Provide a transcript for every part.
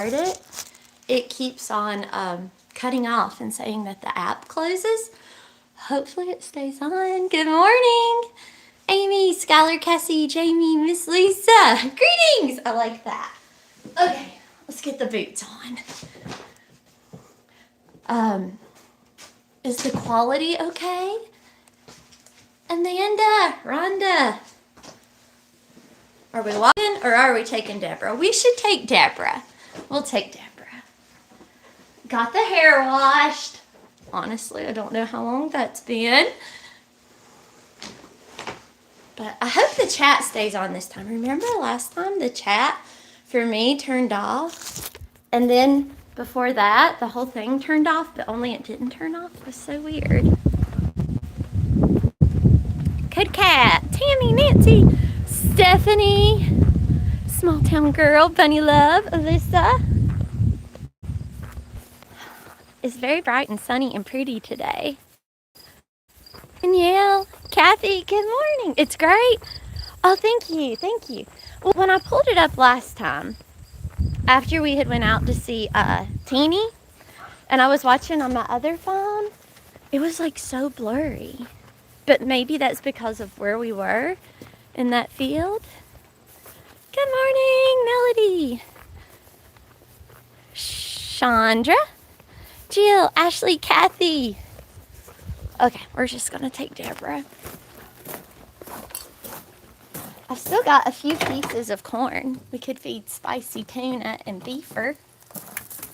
it keeps on cutting off and saying that the app closes. Hopefully it stays on. Good morning, Amy, Skylar, Cassie, Jamie, Miss Lisa. Greetings. I like that. Okay, let's get the boots on. Is the quality okay? Amanda, Rhonda. Are we walking or are we taking Deborah? We should take Deborah. We'll take Deborah. Got the hair washed. Honestly, I don't know how long that's been. But I hope the chat stays on this time. Remember last time the chat for me turned off? And then before that, the whole thing turned off, but only it didn't turn off. It was so weird. Good cat. Tammy, Nancy, Stephanie, small town girl, Bunny Love, Alyssa. It's very bright and sunny and pretty today. Danielle, Kathy, good morning. It's great. Oh, thank you. Thank you. Well, when I pulled it up last time, after we had went out to see Teeny, and I was watching on my other phone, it was like so blurry. But maybe that's because of where we were in that field. Good morning, Melody. Chandra, Jill, Ashley, Kathy. Okay, we're just gonna take Deborah. I've still got a few pieces of corn. We could feed spicy tuna and beefer.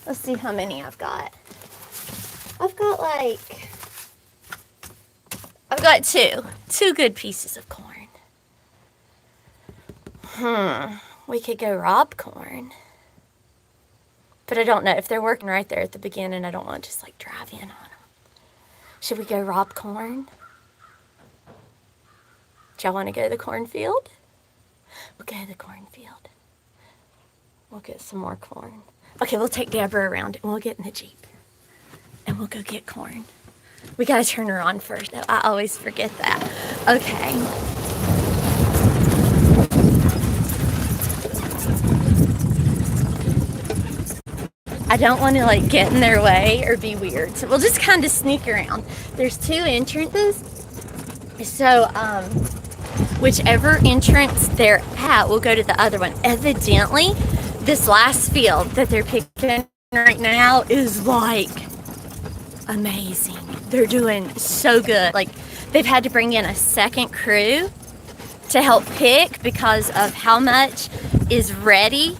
Let's see how many I've got. I've got two good pieces of corn. We could go rob corn. But I don't know if they're working right there at the beginning. I don't want to just like drive in on them. Should we go rob corn? Do y'all want to go to the cornfield? We'll go to the cornfield. We'll get some more corn. Okay, we'll take Deborah around and we'll get in the Jeep. And we'll go get corn. We gotta turn her on first though. I always forget that. Okay. I don't want to like get in their way or be weird. So we'll just kind of sneak around. There's two entrances. So, whichever entrance they're at, we'll go to the other one. Evidently, this last field that they're picking right now is like amazing. They're doing so good. Like they've had to bring in a second crew to help pick because of how much is ready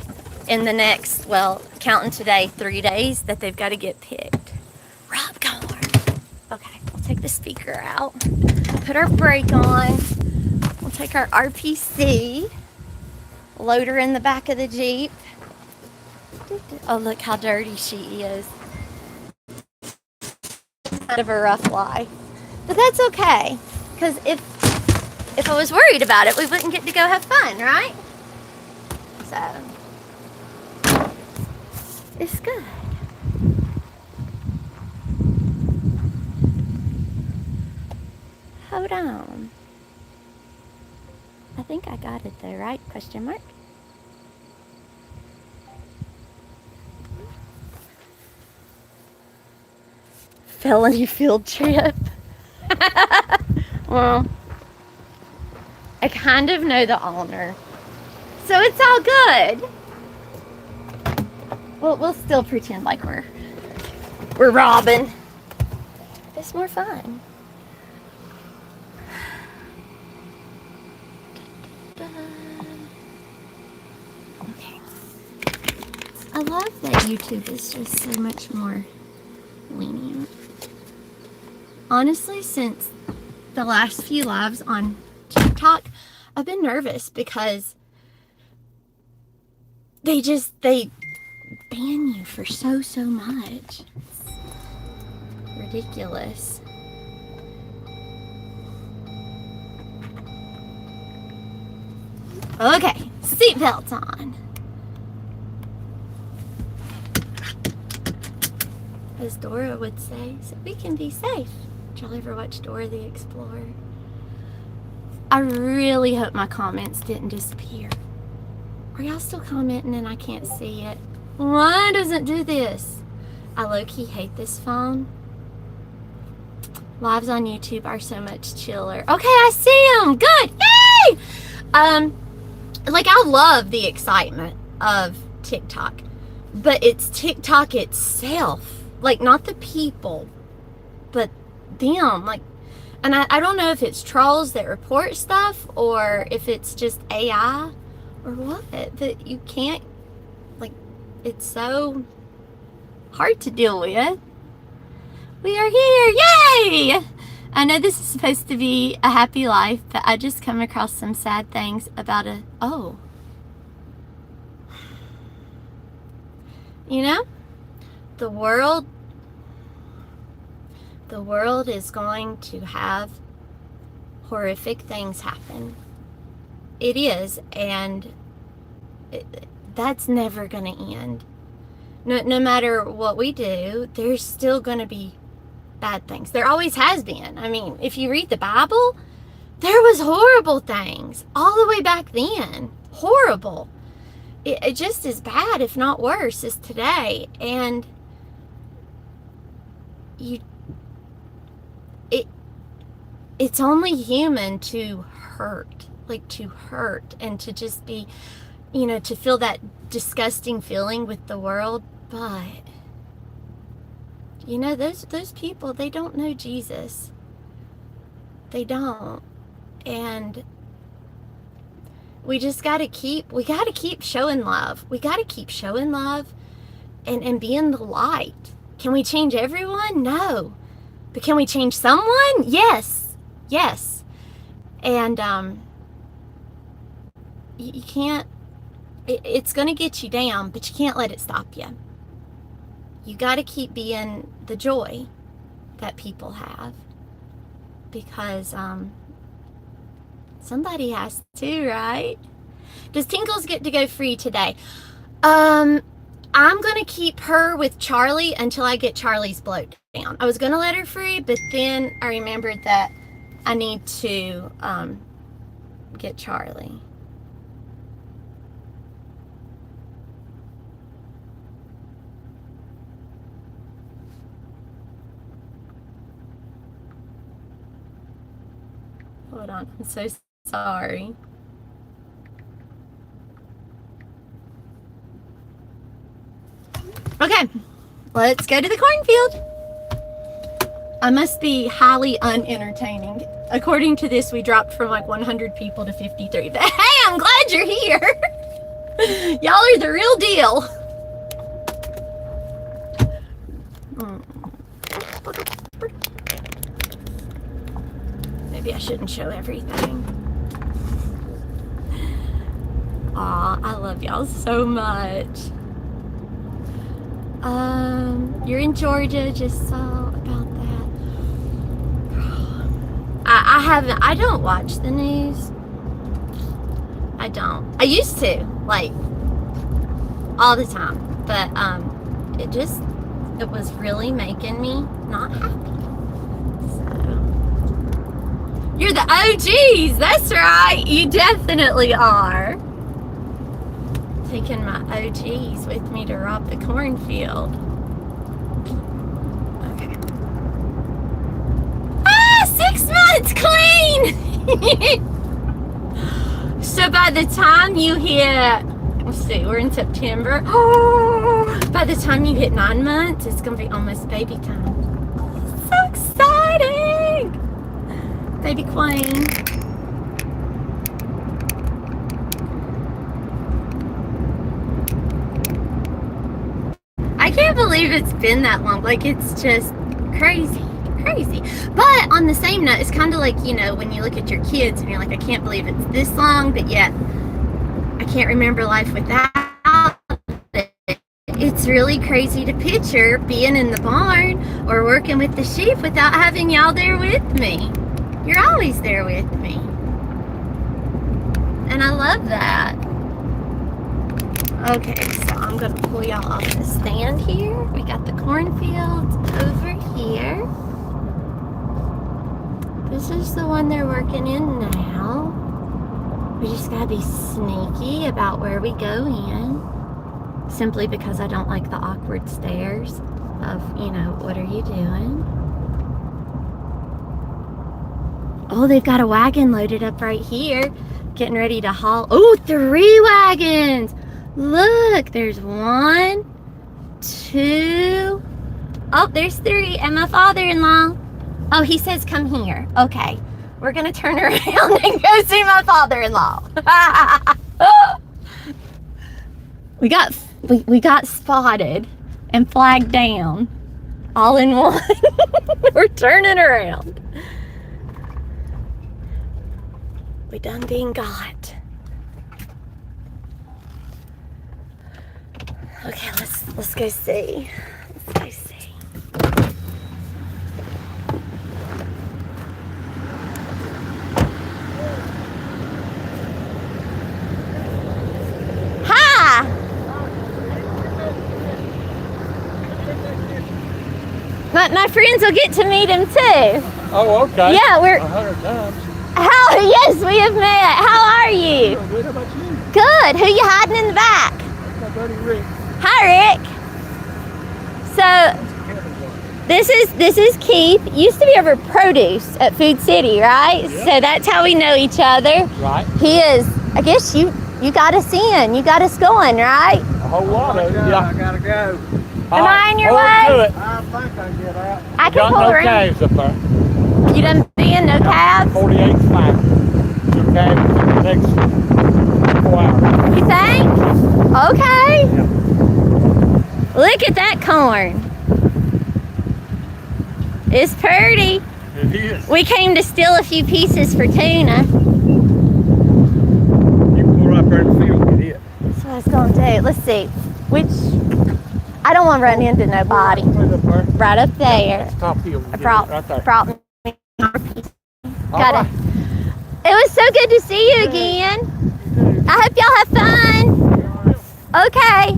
in the next, well, counting today, 3 days that they've got to get picked. Rob corn. Okay, we'll take the speaker out. Put our brake on. We'll take our RPC. Load her in the back of the Jeep. Oh, look how dirty she is. Kind of a rough life. But that's okay. Because if I was worried about it, we wouldn't get to go have fun, right? So, it's good. Hold on. I think I got it though, right? Question mark. Felony field trip. Well, I kind of know the owner, so it's all good. Well, we'll still pretend like we're robbing. It's more fun. Okay. I love that YouTube is just so much more lenient. Honestly, since the last few lives on TikTok, I've been nervous because they ban you for so much. It's ridiculous. Okay, seatbelts on. As Dora would say, so we can be safe. Did y'all ever watch Dora the Explorer? I really hope my comments didn't disappear. Are y'all still commenting and I can't see it? Why does it do this? I low-key hate this phone. Lives on YouTube are so much chiller. Okay, I see them. Good. Yay! Like, I love the excitement of TikTok, but it's TikTok itself. Like, not the people, but them. Like, and I don't know if it's trolls that report stuff or if it's just AI or what, that you can't, like, it's so hard to deal with. We are here. Yay! I know this is supposed to be a happy life, but I just come across some sad things about you know, the world is going to have horrific things happen. It is, and that's never going to end. No matter what we do, there's still going to be bad things. There always has been. I mean, if you read the Bible, there was horrible things all the way back then. Horrible. It just as bad, if not worse, as today. And it's only human to hurt, and to just be, to feel that disgusting feeling with the world. But those people, they don't know Jesus. They don't. And we just got to keep showing love. We got to keep showing love and being the light. Can we change everyone? No. But can we change someone? Yes. Yes. And you can't, it's going to get you down, but you can't let it stop you. You got to keep being the joy that people have, because somebody has to, right? Does Tinkles get to go free today? I'm going to keep her with Charlie until I get Charlie's bloat down. I was going to let her free, but then I remembered that I need to get Charlie. Hold on, I'm so sorry. Okay, let's go to the cornfield. I must be highly unentertaining. According to this, we dropped from like 100 people to 53. But hey, I'm glad you're here. Y'all are the real deal. Maybe I shouldn't show everything. Aw, I love y'all so much. You're in Georgia, just saw about that. I don't watch the news. I don't. I used to, like, all the time. But, it was really making me not happy. You're the OGs, that's right. You definitely are. Taking my OGs with me to rob the cornfield. Okay. 6 months clean! So by the time you hit, let's see, we're in September. By the time you hit 9 months, it's gonna be almost baby time. So exciting! Baby queen. I can't believe it's been that long. Like, it's just crazy. But on the same note, it's kind of like, when you look at your kids and you're like, I can't believe it's this long, but yet I can't remember life without it. It's really crazy to picture being in the barn or working with the sheep without having y'all there with me. You're always there with me. And I love that. Okay, so I'm going to pull y'all off the stand here. We got the cornfields over here. This is the one they're working in now. We just got to be sneaky about where we go in. simply because I don't like the awkward stares of, you know, what are you doing? Oh, they've got a wagon loaded up right here, getting ready to haul. Oh, 3 wagons. Look, there's 1, 2. Oh, there's 3, and my father-in-law. Oh, he says come here. Okay, we're gonna turn around and go see my father-in-law. we got spotted and flagged down all in one. We're turning around. We done being got. Okay, let's go see. Let's go see. Hi. My friends will get to meet him too. Oh, okay. Yeah, we're 100 times. Yes, we have met. How are you? Good. How about you? Good. Who you hiding in the back? That's my buddy Rick. Hi, Rick. So this is Keith. Used to be over produce at Food City, right? Yep. So that's how we know each other. Right. He is. I guess you got us in. You got us going, right? A whole lot of it. Yeah. I gotta go. Am I in your hold way? to it. I think I can get out. I can Got pull no around. calves up there. You done being no calves? 48's fine. No calves in the next 4 hours. You think? Okay. Yeah. Look at that corn. It's pretty. It is. We came to steal a few pieces for tuna. You can pull up there in the field and get it. That's what I was gonna do. Let's see. I don't want to run into nobody. Right up there. Right up there. That's top hill. You I get brought it right there. me more pieces. All Got right. it. It was so good to see you again. I hope y'all have fun. Okay.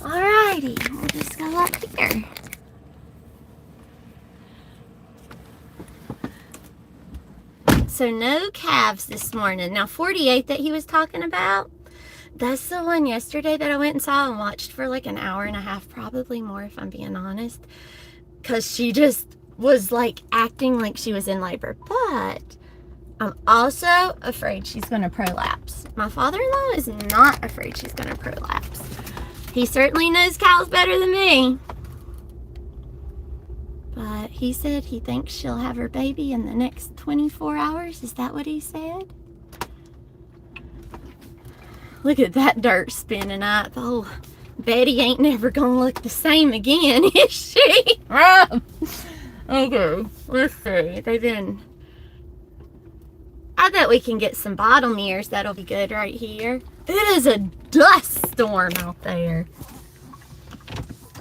Alrighty, we'll just go up here. So no calves this morning. Now 48 that he was talking about, that's the one yesterday that I went and saw and watched for like an hour and a half, probably more if I'm being honest. Because she just was like acting like she was in labor. But I'm also afraid she's going to prolapse. My father-in-law is not afraid she's going to prolapse. He certainly knows cows better than me. But he said he thinks she'll have her baby in the next 24 hours. Is that what he said? Look at that dirt spinning up. Oh, Betty ain't never gonna look the same again, is she? Okay, let's see. I bet we can get some bottle mirrors. That'll be good right here. It is a dust storm out there.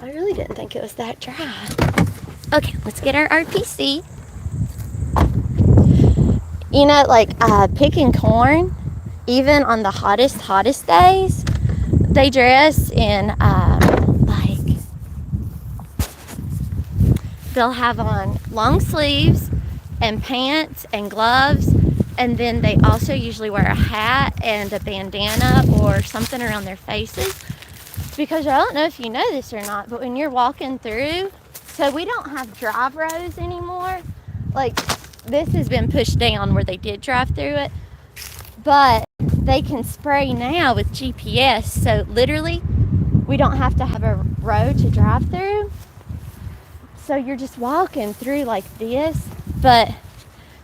I really didn't think it was that dry. Okay, let's get our RPC. You know, like picking corn, even on the hottest days, they dress in like, they'll have on long sleeves and pants and gloves, and then they also usually wear a hat and a bandana or something around their faces. Because I don't know if you know this or not, but when you're walking through, so we don't have drive roads anymore. Like, this has been pushed down where they did drive through it. But they can spray now with GPS. So literally, we don't have to have a road to drive through. So you're just walking through like this. But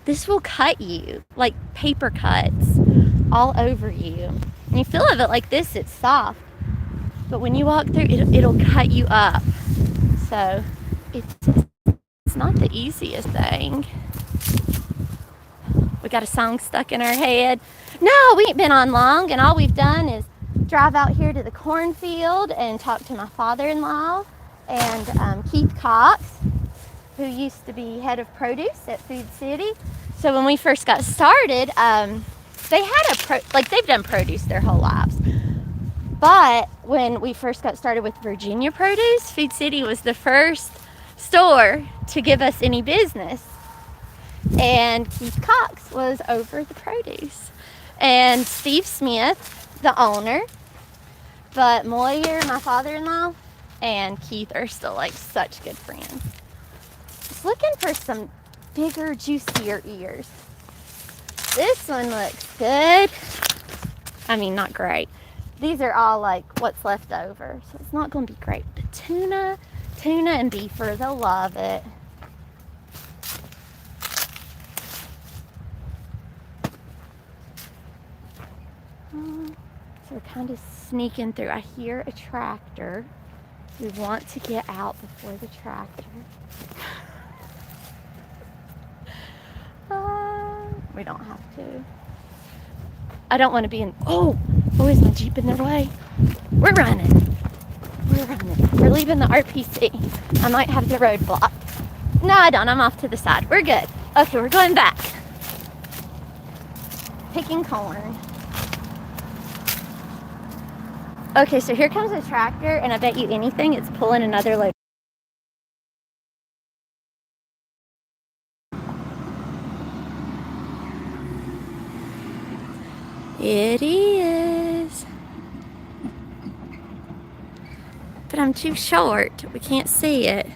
this will cut you, like paper cuts, all over you. And you feel of it like this, it's soft. But when you walk through, it'll cut you up. So it's not the easiest thing. We got a song stuck in our head. No, we ain't been on long, and all we've done is drive out here to the cornfield and talk to my father-in-law and Keith Cox, who used to be head of produce at Food City. So when we first got started, they had they've done produce their whole lives. But when we first got started with Virginia produce, Food City was the first store to give us any business. And Keith Cox was over the produce. And Steve Smith, the owner, but Moyer, my father-in-law, and Keith are still like such good friends. Just looking for some bigger, juicier ears. This one looks good. I mean, not great. These are all like what's left over, so it's not going to be great. But tuna and beefer, they'll love it. So we're kind of sneaking through. I hear a tractor. We want to get out before the tractor. We don't have to. I don't want to be in. Oh, is my Jeep in their way? We're running. We're leaving the RPC. I might have the road blocked. No, I don't. I'm off to the side. We're good. Okay, we're going back. Picking corn. Okay, so here comes a tractor, and I bet you anything, it's pulling another load. It is. But I'm too short. We can't see it.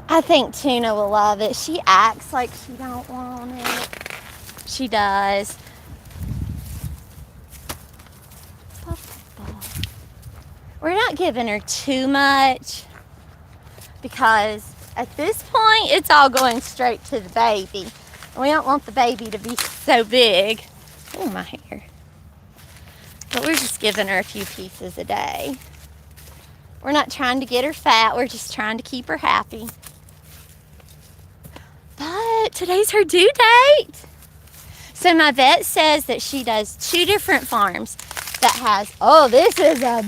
I think Tuna will love it. She acts like she don't want it. She does. We're not giving her too much because at this point it's all going straight to the baby. We don't want the baby to be so big. Oh, my hair. But we're just giving her a few pieces a day. We're not trying to get her fat. We're just trying to keep her happy. But today's her due date. So my vet says that she does 2 different farms that has, oh, this is a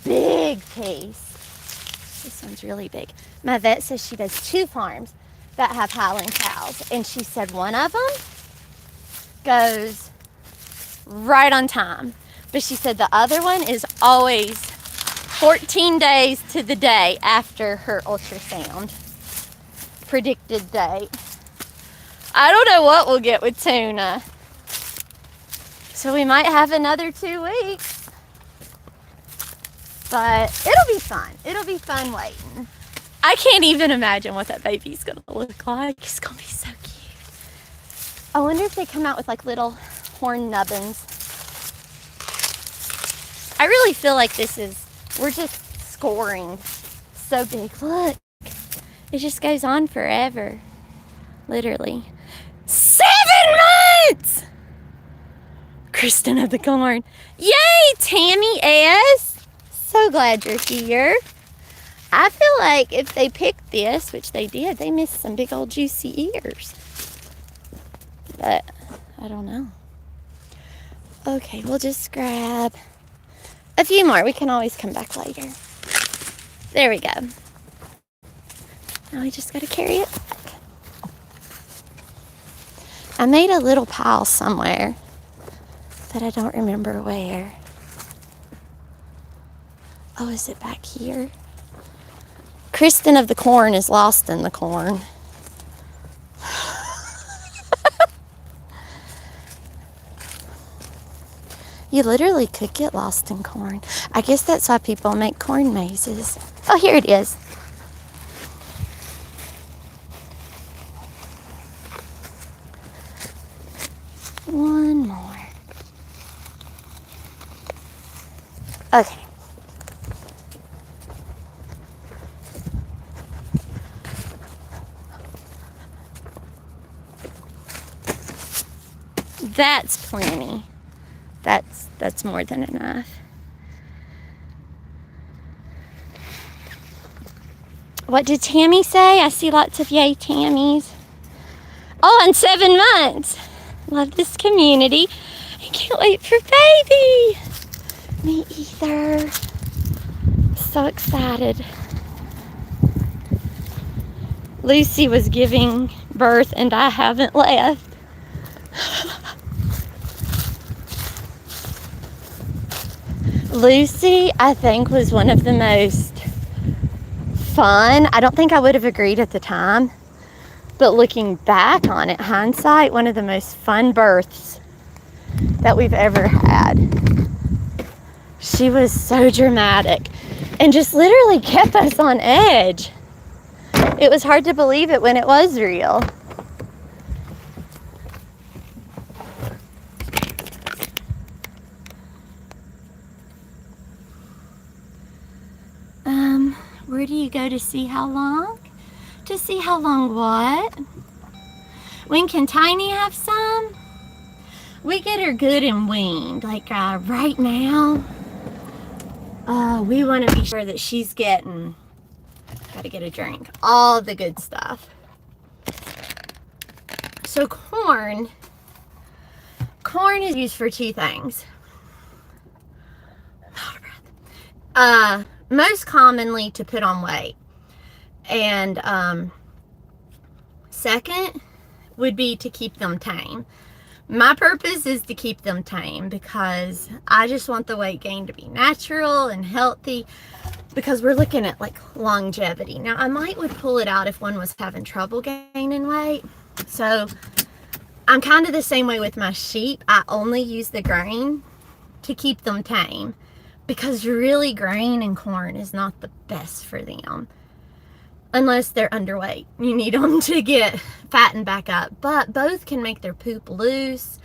big piece. This one's really big. My vet says she does 2 farms that have Highland cows. And she said one of them goes right on time. But she said the other one is always 14 days to the day after her ultrasound. Predicted date. I don't know what we'll get with Tuna. So we might have another 2 weeks. But it'll be fun. It'll be fun waiting. I can't even imagine what that baby's gonna look like. It's gonna be so cute. I wonder if they come out with like little horn nubbins. I really feel like we're just scoring so big. Look, it just goes on forever. Literally. 7 months! Kristen of the Corn. Yay, Tammy S. So glad you're here. I feel like if they picked this, which they did, they missed some big old juicy ears. But I don't know. Okay, we'll just grab a few more. We can always come back later. There we go. Now we just gotta carry it back. I made a little pile somewhere, but I don't remember where. Oh, is it back here? Kristen of the Corn is lost in the corn. You literally could get lost in corn. I guess that's why people make corn mazes. Oh, here it is. One more. Okay. That's plenty. That's more than enough. What did Tammy say? I see lots of yay Tammys. Oh, in 7 months. Love this community. I can't wait for baby. Me either. So excited. Lucy was giving birth and I haven't left. Lucy, I think, was one of the most fun. I don't think I would have agreed at the time, but looking back on it, hindsight, one of the most fun births that we've ever had. She was so dramatic and just literally kept us on edge. It was hard to believe it when it was real. Where do you go to see how long? To see how long what? When can Tiny have some? We get her good and weaned. Like right now, we want to be sure that she's getting, gotta get a drink, all the good stuff. So corn is used for two things. Out of breath. Most commonly to put on weight, and second would be to keep them tame. My purpose is to keep them tame because I just want the weight gain to be natural and healthy, because we're looking at like longevity. Now I would pull it out if one was having trouble gaining weight. So I'm kind of the same way with my sheep. I only use the grain to keep them tame, because really grain and corn is not the best for them unless they're underweight. You need them to get fattened back up, but both can make their poop loose.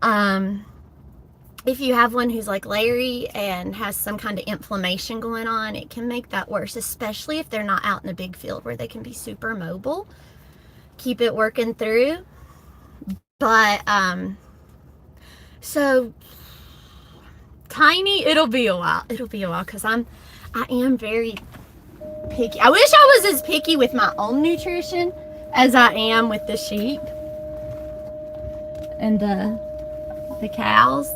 If you have one who's like Larry and has some kind of inflammation going on, it can make that worse, especially if they're not out in a big field where they can be super mobile. Keep it working through. But so Tiny, it'll be a while because I am very picky. I wish I was as picky with my own nutrition as I am with the sheep and the cows.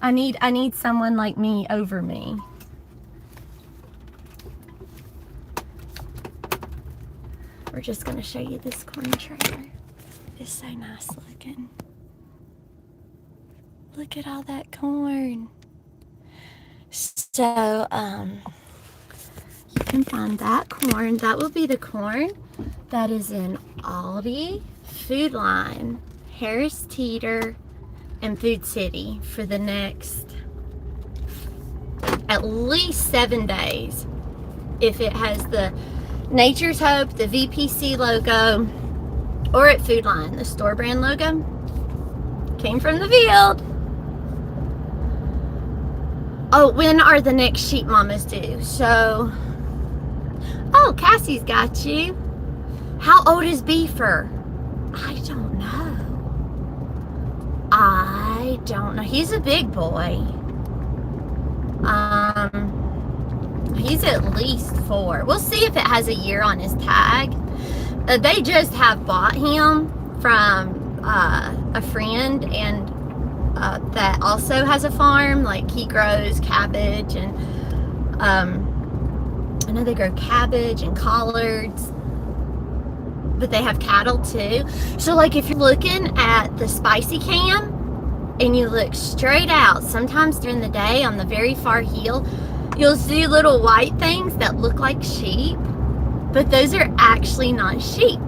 I need someone like me over me. We're just gonna show you this corn trailer. It's so nice looking. Look at all that corn. So, you can find that corn. That will be the corn that is in Aldi, Food Line, Harris Teeter, and Food City for the next at least 7 days. If it has the Nature's Hope, the VPC logo, or at Food Line, the store brand logo, came from the field. Oh, when are the next sheep mamas due? So, oh, Cassie's got you. How old is Beefer? I don't know. He's a big boy. He's at least 4. We'll see if it has a year on his tag. They just have bought him from a friend, and that also has a farm. Like, he grows cabbage, and I know they grow cabbage and collards, but they have cattle too. So like, if you're looking at the spicy cam and you look straight out, sometimes during the day on the very far heel, you'll see little white things that look like sheep, but those are actually not sheep.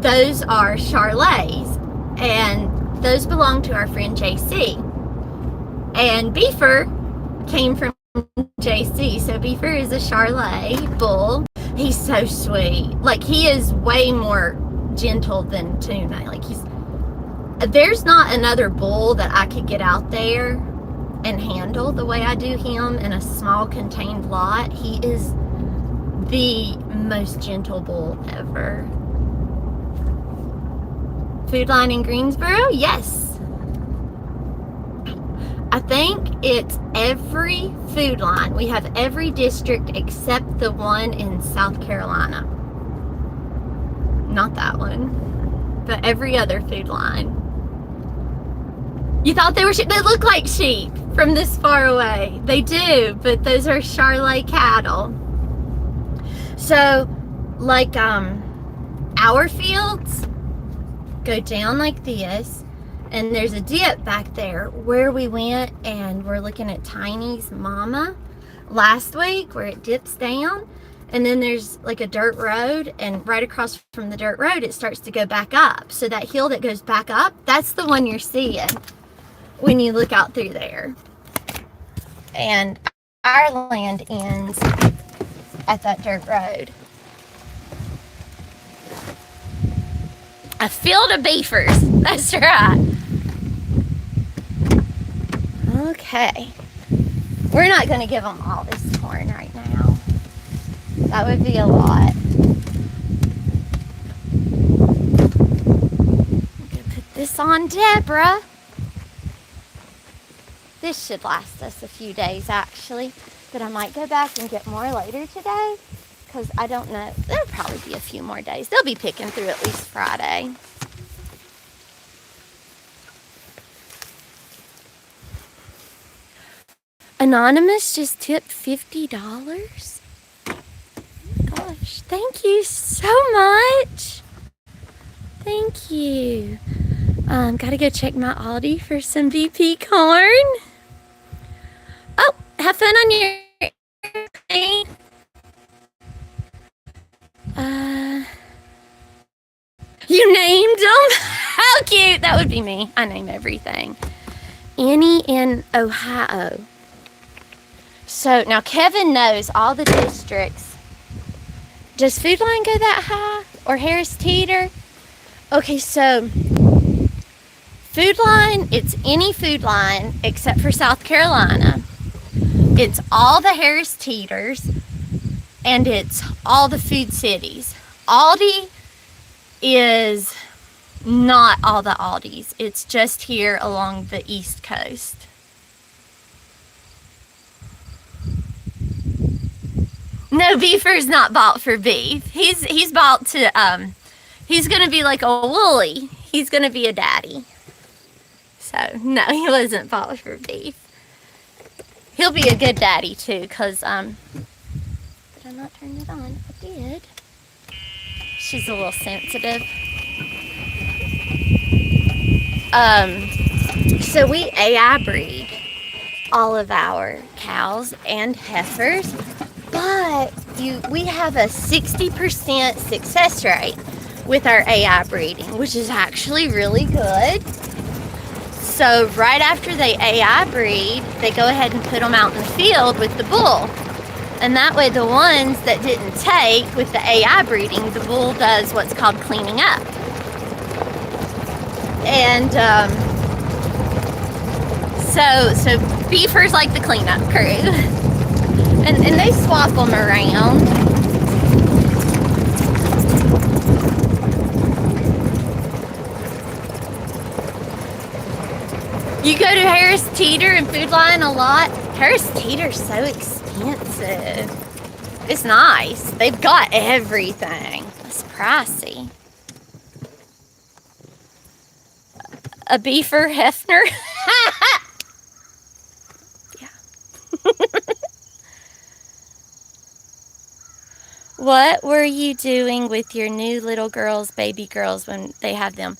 Those are Charolais, and those belong to our friend JC. And Beefer came from JC, so Beefer is a Charolais bull. He's so sweet. Like, he is way more gentle than Tuna. Like, there's not another bull that I could get out there and handle the way I do him in a small contained lot. He is the most gentle bull ever. Food Line in Greensboro? Yes. I think it's every Food Line. We have every district except the one in South Carolina. Not that one, but every other Food Line. You thought they were sheep? They look like sheep from this far away. They do, but those are Charolais cattle. So, like, our fields go down like this, And there's a dip back there where we went and we're looking at Tiny's mama last week where it dips down. And then there's like a dirt road, and right across from the dirt road, it starts to go back up. So that hill that goes back up, that's the one you're seeing when you look out through there. And our land ends at that dirt road. A field of beefers, that's right. Okay, we're not going to give them all this corn right now. That would be a lot. I'm going to put this on Deborah. This should last us a few days actually, but I might go back and get more later today because I don't know. There'll probably be a few more days. They'll be picking through at least Friday. Anonymous just tipped $50. Gosh, thank you so much. Thank you. Gotta go check my Aldi for some BP corn. Oh, have fun on your airplane. You named them? How cute. That would be me. I name everything. Annie in Ohio. So now Kevin knows all the districts. Does Food Line go that high? Or Harris Teeter? Okay, so Food Line, it's any Food Line except for South Carolina. It's all the Harris Teeters, and it's all the Food Cities. Aldi is not all the Aldis. It's just here along the East Coast. No, Beefer's not bought for beef. He's bought to, he's going to be like a woolly. He's going to be a daddy. So, no, he wasn't bought for beef. He'll be a good daddy, too, because, did I not turn it on? I did. She's a little sensitive. So we AI breed all of our cows and heifers. But we have a 60% success rate with our AI breeding, which is actually really good. So right after they AI breed, they go ahead and put them out in the field with the bull. And that way the ones that didn't take with the AI breeding, the bull does what's called cleaning up. And so Beefer's like the cleanup crew. And they swap them around. You go to Harris Teeter and Food Line a lot. Harris Teeter's so expensive. It's nice. They've got everything. It's pricey. A Beefer Hefner. What were you doing with your new little girls, baby girls, when they have them?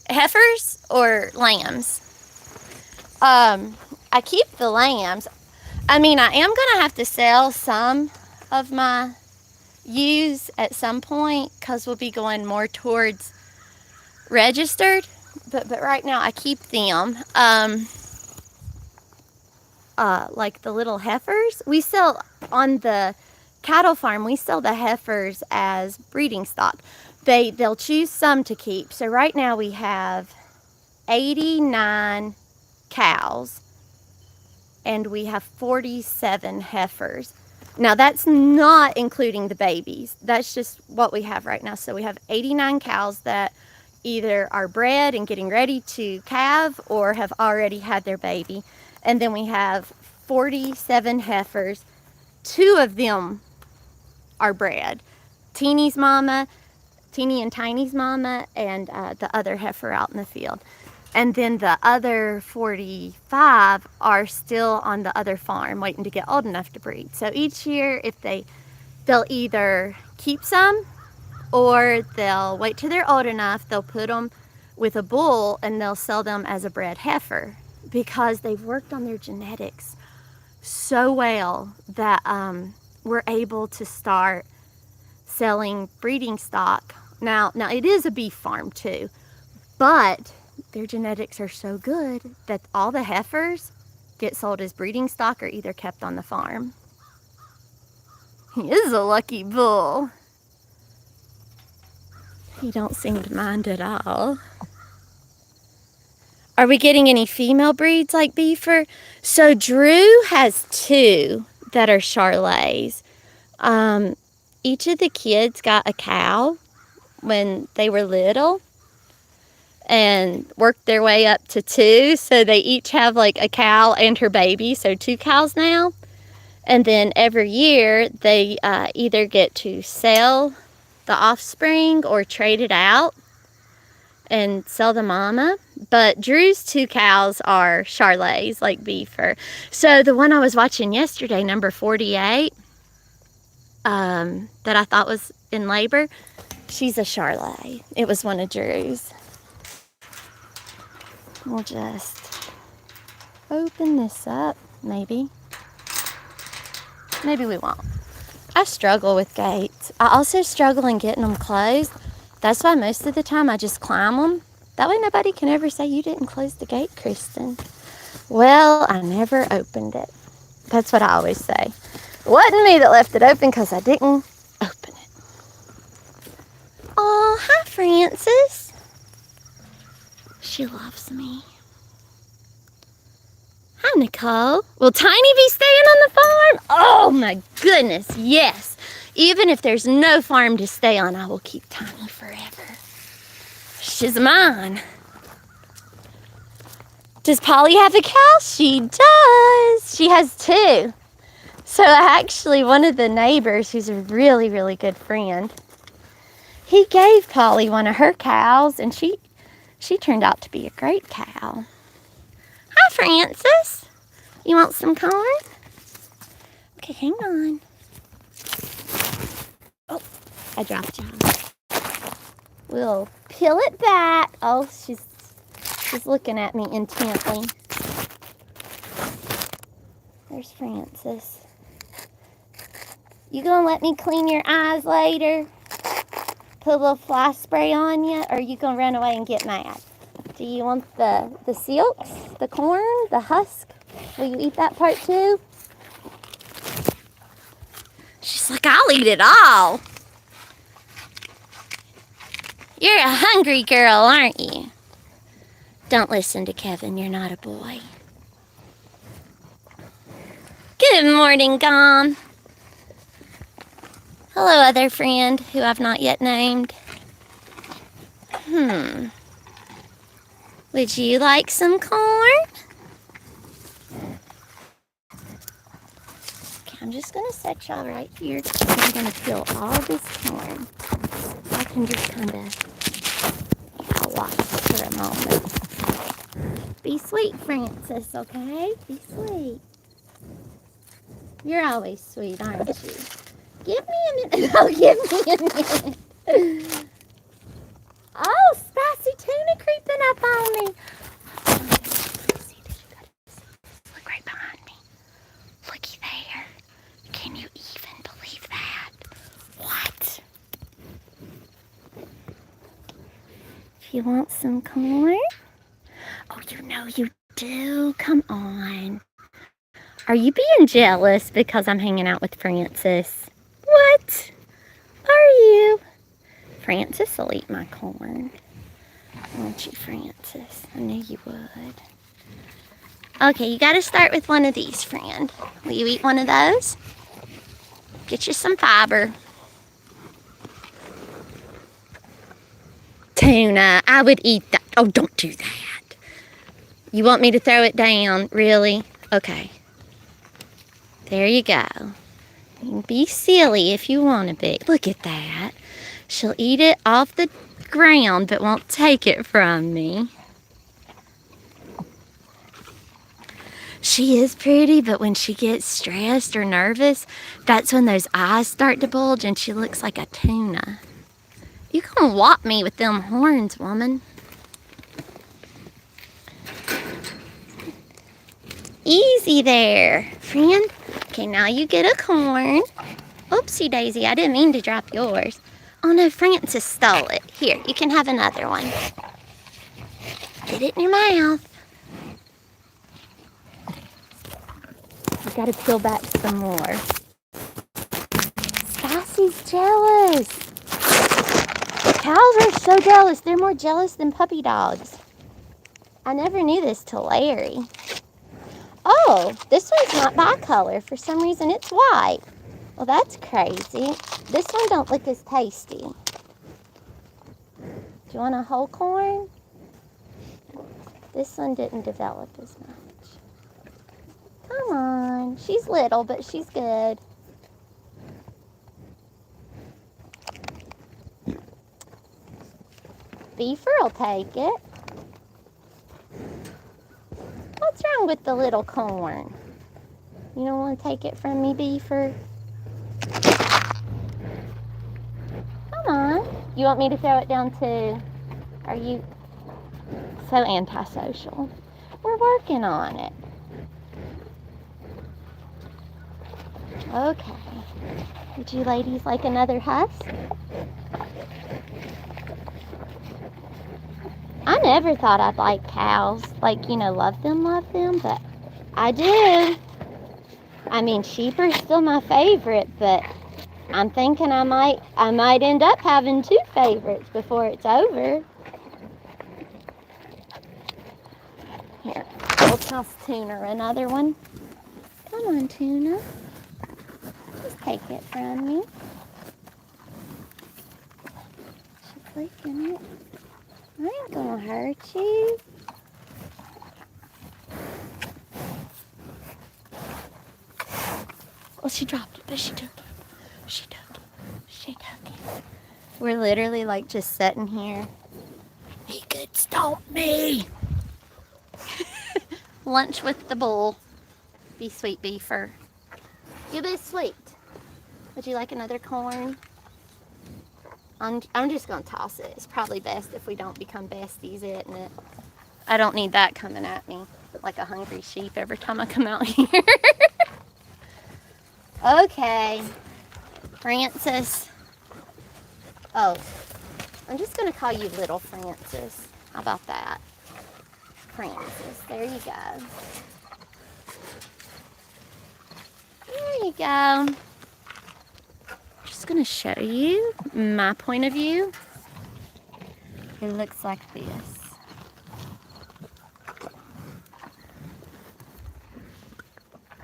Heifers or lambs? I keep the lambs. I mean, I am going to have to sell some of my ewes at some point because we'll be going more towards registered. But right now I keep them. Like the little heifers, we sell on the cattle farm, we sell the heifers as breeding stock. They'll choose some to keep. So right now we have 89 cows and we have 47 heifers. Now that's not including the babies. That's just what we have right now. So we have 89 cows that either are bred and getting ready to calve or have already had their baby. And then we have 47 heifers. 2 of them are bred. Teeny's mama, Teeny and Tiny's mama, and the other heifer out in the field. And then the other 45 are still on the other farm waiting to get old enough to breed. So each year, if they'll either keep some or they'll wait till they're old enough, they'll put them with a bull, and they'll sell them as a bred heifer because they've worked on their genetics so well that we're able to start selling breeding stock. Now it is a beef farm too, but their genetics are so good that all the heifers get sold as breeding stock or either kept on the farm. He is a lucky bull. He don't seem to mind at all. Are we getting any female breeds like Beaver? So Drew has 2 that are Charolais. Each of the kids got a cow when they were little and worked their way up to 2. So they each have like a cow and her baby, so 2 cows now. And then every year they either get to sell the offspring or trade it out and sell the mama. But Drew's 2 cows are Charolais, like Beaver. So the one I was watching yesterday, number 48, that I thought was in labor, she's a Charolais. It was one of Drew's. We'll just open this up, maybe. Maybe we won't. I struggle with gates. I also struggle in getting them closed. That's why most of the time I just climb them. That way nobody can ever say, you didn't close the gate, Kristen. Well, I never opened it. That's what I always say. It wasn't me that left it open because I didn't open it. Oh, hi, Frances. She loves me. Hi, Nicole. Will Tiny be staying on the farm? Oh, my goodness, yes. Even if there's no farm to stay on, I will keep Tiny forever. She's mine. Does Polly have a cow? She does. She has 2. So actually, one of the neighbors, who's a really, really good friend, he gave Polly one of her cows, and she turned out to be a great cow. Hi, Frances. You want some corn? Okay, hang on. Oh, I dropped you. We'll peel it back. Oh, she's looking at me intently. There's Frances. You gonna let me clean your eyes later? Put a little fly spray on you, or are you gonna run away and get mad? Do you want the silks, the corn, the husk? Will you eat that part too? She's like, I'll eat it all. You're a hungry girl, aren't you? Don't listen to Kevin, you're not a boy. Good morning, Gom. Hello, other friend who I've not yet named. Would you like some corn? Okay, I'm just gonna set y'all right here. I'm gonna peel all this corn. I can just kind of watch for a moment. Be sweet, Frances, okay? Be sweet. You're always sweet, aren't you? Give me a minute. Oh, give me a minute. Oh, spicy tuna creeping up on me. Look right behind me. Looky there. Can you even believe that? What? You want some corn? Oh, you know you do. Come on. Are you being jealous because I'm hanging out with Frances? What? Are you? Frances will eat my corn. Won't you, Frances? I knew you would. Okay, you gotta start with one of these, friend. Will you eat one of those? Get you some fiber. Tuna, I would eat that. Oh, don't do that. You want me to throw it down? Really? Okay. There you go. You can be silly if you want to be. Look at that. She'll eat it off the ground, but won't take it from me. She is pretty, but when she gets stressed or nervous, that's when those eyes start to bulge and she looks like a tuna. You gonna whop me with them horns, woman. Easy there, friend. Okay, now you get a corn. Oopsie daisy, I didn't mean to drop yours. Oh no, Francis stole it. Here, you can have another one. Get it in your mouth. You gotta peel back some more. Stacy's jealous. Cows are so jealous. They're more jealous than puppy dogs. I never knew this till Larry. Oh, this one's not bi-color. For some reason, it's white. Well, that's crazy. This one don't look as tasty. Do you want a whole corn? This one didn't develop as much. Come on. She's little, but she's good. Beaver will take it. What's wrong with the little corn? You don't want to take it from me, Beaver? Come on. You want me to throw it down too? Are you so antisocial? We're working on it. Okay. Would you ladies like another husk? I never thought I'd like cows. Like, you know, love them, but I do. I mean, sheep are still my favorite, but I'm thinking I might end up having 2 favorites before it's over. Here, we'll toss Tuna another one. Come on, Tuna. Just take it from me. She's licking it. I ain't gonna hurt you. Well, she dropped it, but she took it. She took it. She took it. We're literally like just sitting here. He could stomp me. Lunch with the bull. Be sweet, Beaver. You be sweet. Would you like another corn? I'm just gonna toss it. It's probably best if we don't become besties, isn't it? I don't need that coming at me like a hungry sheep every time I come out here. Okay, Francis. Oh, I'm just gonna call you Little Francis. How about that? Francis, there you go. There you go. Just gonna show you my point of view. It looks like this.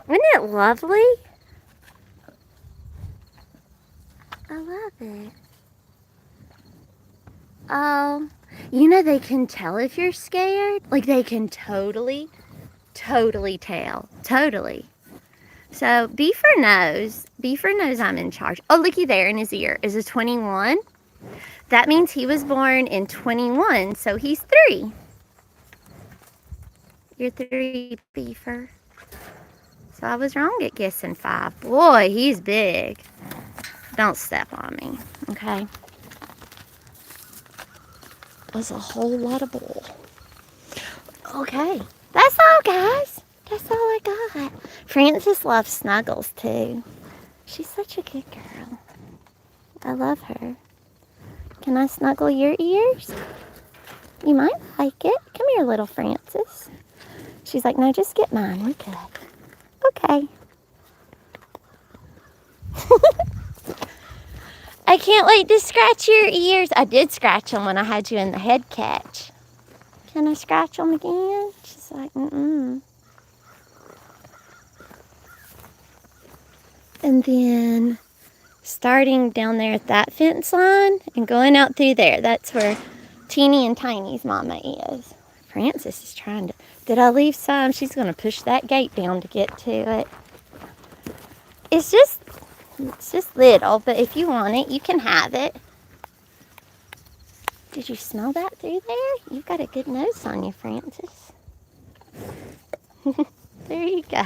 Isn't it lovely? I love it. Oh, you know they can tell if you're scared. Like they can totally tell. Totally. So Beaver knows. Beaver knows I'm in charge. Oh, looky there in his ear. Is a 21? That means he was born in 21, so he's 3. You're 3, Beaver. So I was wrong at guessing 5. Boy, he's big. Don't step on me, okay? That's a whole lot of bull. Okay, that's all, guys. That's all I got. Frances loves Snuggles, too. She's such a good girl. I love her. Can I snuggle your ears? You might like it. Come here, little Frances. She's like, no, just get mine. We're good. Okay. I can't wait to scratch your ears. I did scratch them when I had you in the head catch. Can I scratch them again? She's like, mm-mm. And then starting down there at that fence line and going out through there, that's where Teeny and Tiny's mama is. Frances is trying to, did I leave some? She's going to push that gate down to get to it. It's just little, but if you want it, you can have it. Did you smell that through there? You've got a good nose on you, Frances. There you go.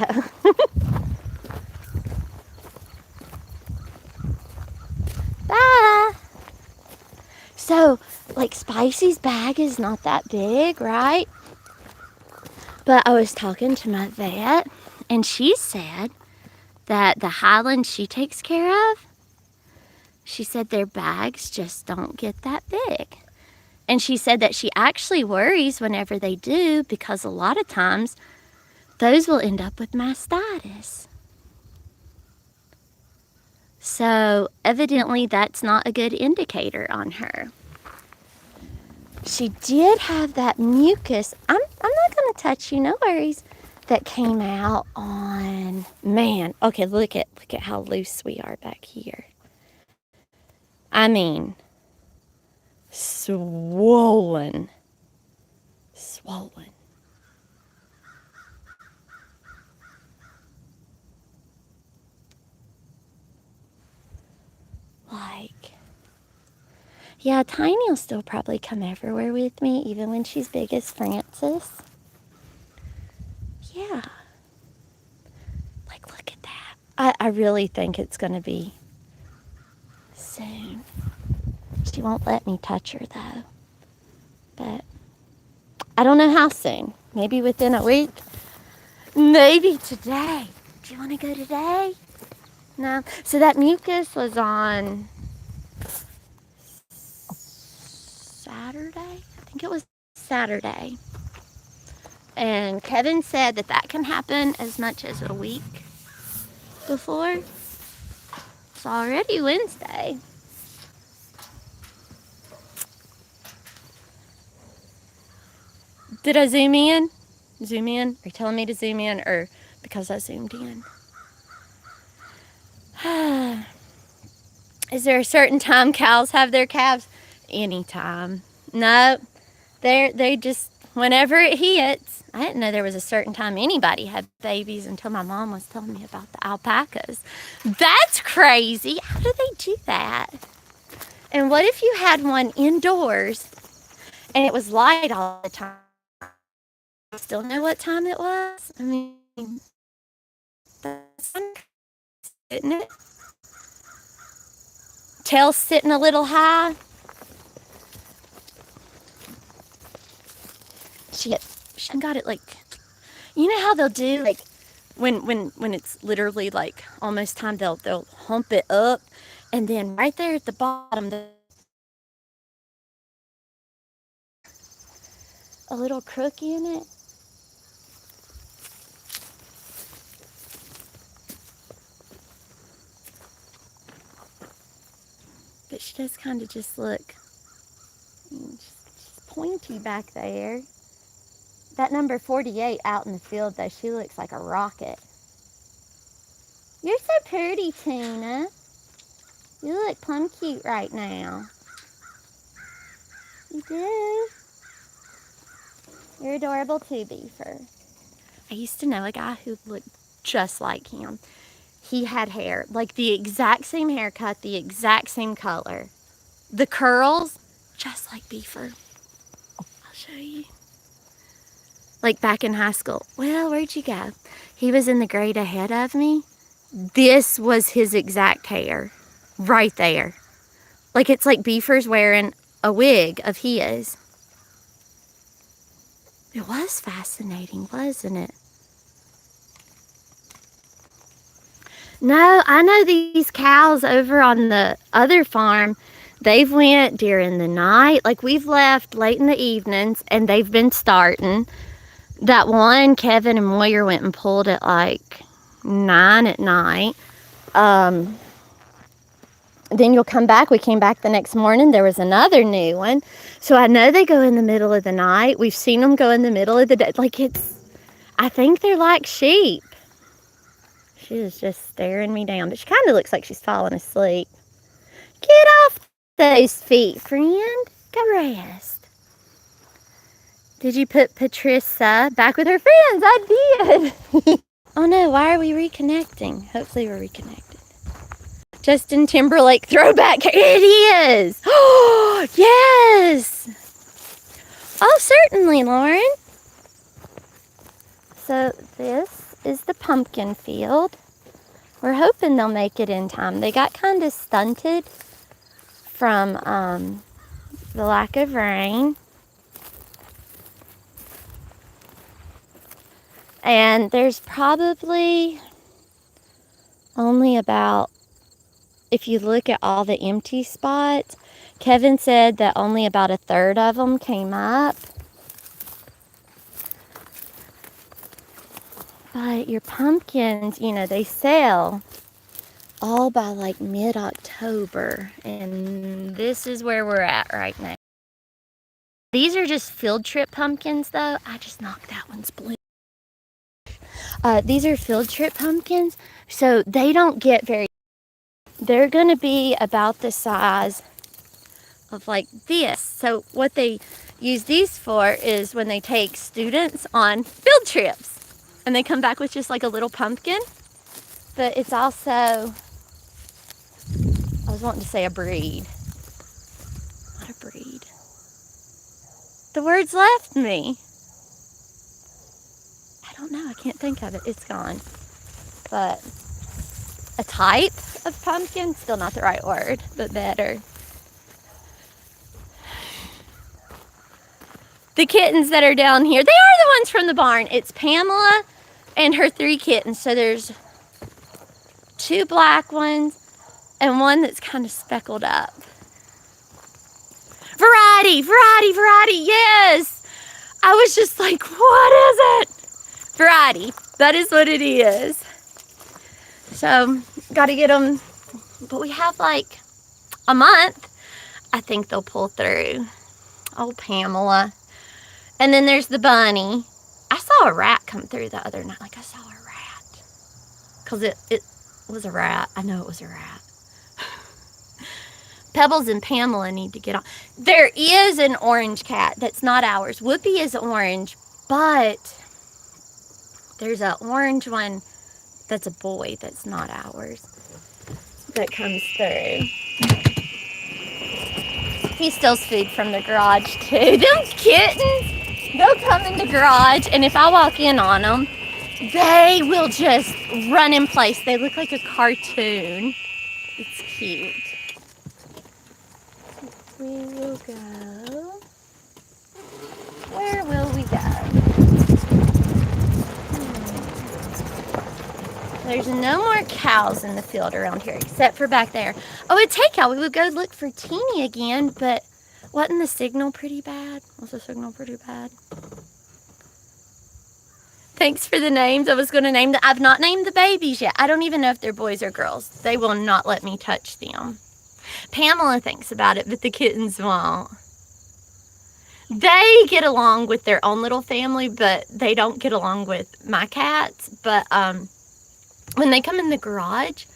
Bye. So, like, Spicy's bag is not that big, right? But I was talking to my vet, and she said that the Highlands she takes care of, she said their bags just don't get that big. And she said that she actually worries whenever they do, because a lot of times those will end up with mastitis. So evidently that's not a good indicator on her. She did have that mucus. I'm not going to touch you, no worries. That came out on, man. Okay, look at how loose we are back here. I mean, swollen. Like, yeah, Tiny will still probably come everywhere with me, even when she's big as Francis. Yeah. Like, look at that. I really think it's going to be soon. She won't let me touch her, though. But I don't know how soon. Maybe within a week. Maybe today. Do you want to go today? No. So that mucus was on Saturday? I think it was Saturday. And Kevin said that can happen as much as a week before. It's already Wednesday. Did I zoom in? Zoom in? Are you telling me to zoom in, or because I zoomed in? Is there a certain time cows have their calves? Anytime. No, they just, whenever it hits. I didn't know there was a certain time anybody had babies until my mom was telling me about the alpacas. That's crazy. How do they do that? And what if you had one indoors and it was light all the time? Still know what time it was? I mean, that's isn't it? Tail sitting a little high. She got it, like, you know how they'll do, like, when it's literally like almost time, they'll hump it up, and then right there at the bottom, a little crook in it. But she does kind of just look just pointy back there. That number 48 out in the field, though, she looks like a rocket. You're so pretty, Tina. You look plumb cute right now. You do. You're adorable too, Beaver. I used to know a guy who looked just like him. He had hair, like the exact same haircut, the exact same color. The curls, just like Beaver. I'll show you. Like back in high school. Well, where'd you go? He was in the grade ahead of me. This was his exact hair. Right there. Like, it's like Beaver's wearing a wig of his. It was fascinating, wasn't it? No, I know these cows over on the other farm, they've went during the night. Like, we've left late in the evenings, and they've been starting. That one, Kevin and Moyer went and pulled at like 9 at night. Then you'll come back. We came back the next morning. There was another new one. So I know they go in the middle of the night. We've seen them go in the middle of the day. Like, I think they're like sheep. She is just staring me down. But she kind of looks like she's falling asleep. Get off those feet, friend. Go rest. Did you put Patricia back with her friends? I did. Oh no, why are we reconnecting? Hopefully we're reconnected. Justin Timberlake throwback. It is. Oh, yes. Oh, certainly, Lauren. So this is the pumpkin field. We're hoping they'll make it in time. They got kind of stunted from the lack of rain. And there's probably only about, if you look at all the empty spots, Kevin said that only about a third of them came up. But your pumpkins, you know, they sell all by like mid-October. And this is where we're at right now. These are just field trip pumpkins though. I just knocked that one's blue. These are field trip pumpkins, so they don't get very, they're gonna be about the size of like this. So what they use these for is when they take students on field trips and they come back with just like a little pumpkin. But it's also, I was wanting to say a breed. What a breed. The words left me. I don't know, I can't think of it, it's gone. But a type of pumpkin, still not the right word, but better. The kittens that are down here, they are the ones from the barn. It's Pamela and her 3 kittens. So there's 2 black ones and one that's kind of speckled up. Variety, variety, variety, yes! I was just like, what is it? Variety, that is what it is. So, gotta get them, but we have like a month. I think they'll pull through. Oh, Pamela. And then there's the bunny. I saw a rat come through the other night. Like I saw a rat. Because it was a rat. I know it was a rat. Pebbles and Pamela need to get on. There is an orange cat that's not ours. Whoopi is orange, but there's an orange one that's a boy that's not ours that comes through. He steals food from the garage too. Them kittens, they'll come in the garage, and if I walk in on them, they will just run in place. They look like a cartoon. It's cute. We will go. Where will we go? There's no more cows in the field around here, except for back there. Oh, a takeout. We would go look for Teeny again, but wasn't the signal pretty bad? Was the signal pretty bad? Thanks for the names. I was going to name them. I've not named the babies yet. I don't even know if they're boys or girls. They will not let me touch them. Pamela thinks about it, but the kittens won't. They get along with their own little family, but they don't get along with my cats. But when they come in the garage,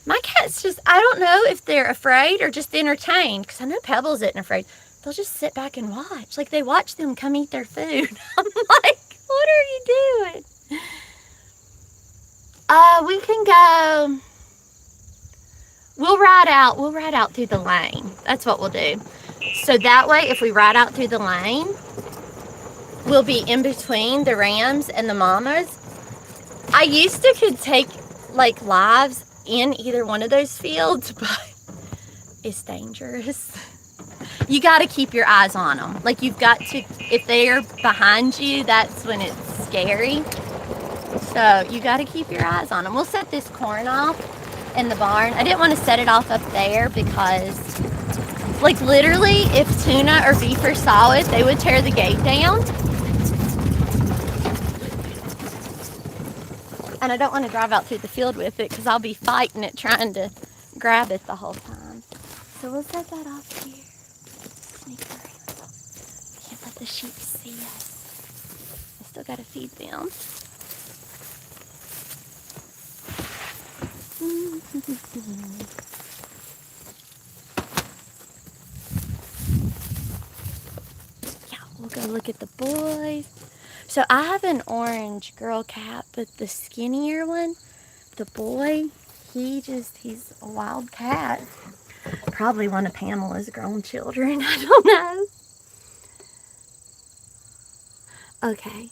my cats just, I don't know if they're afraid or just entertained, because I know Pebbles isn't afraid. They'll just sit back and watch. Like, they watch them come eat their food. I'm like, what are you doing? We can go, we'll ride out through the lane. That's what we'll do. So that way, if we ride out through the lane, we'll be in between the rams and the mamas. I used to could take like lives in either one of those fields, but it's dangerous. You got to keep your eyes on them. Like, you've got to, if they're behind you, that's when it's scary. So you got to keep your eyes on them. We'll set this corn off in the barn. I didn't want to set it off up there because, like, literally, if Tuna or Beaver saw it, they would tear the gate down. And I don't want to drive out through the field with it because I'll be fighting it, trying to grab it the whole time. So we'll set that off here. Sneak around. Can't let the sheep see us. I still got to feed them. Yeah, we'll go look at the boys. So I have an orange girl cat, but the skinnier one, the boy, he's a wild cat. Probably one of Pamela's grown children. I don't know. Okay.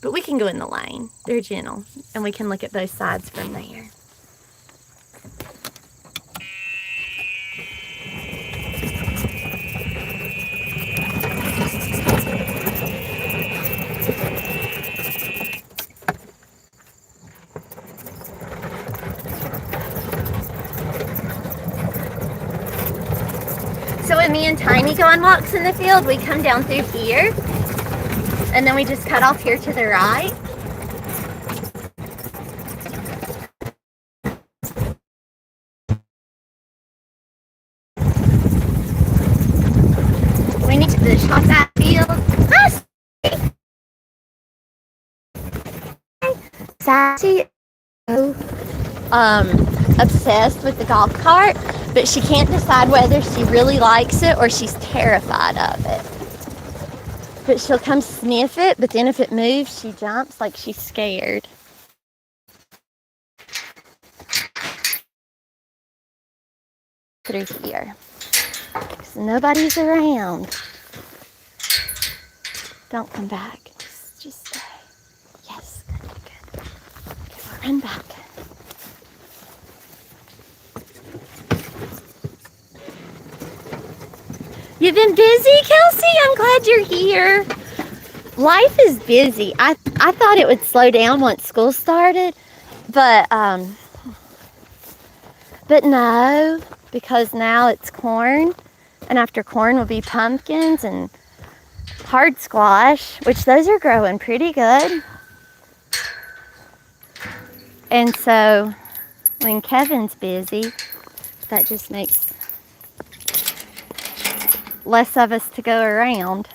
But we can go in the lane. They're gentle. And we can look at both sides from there. when me and Tiny go on walks in the field, we come down through here, and then we just cut off here to the right. We need to shop that field. Sassy, obsessed with the golf cart, but she can't decide whether she really likes it or she's terrified of it. But she'll come sniff it, but then if it moves, she jumps like she's scared. Through here. So nobody's around. Don't come back. Just stay. Yes, good. Okay, we'll run back. You've been busy, Kelsey? I'm glad you're here. Life is busy. I thought it would slow down once school started, but no, because now it's corn, and after corn will be pumpkins and hard squash, which those are growing pretty good. And so when Kevin's busy, that just makes less of us to go around.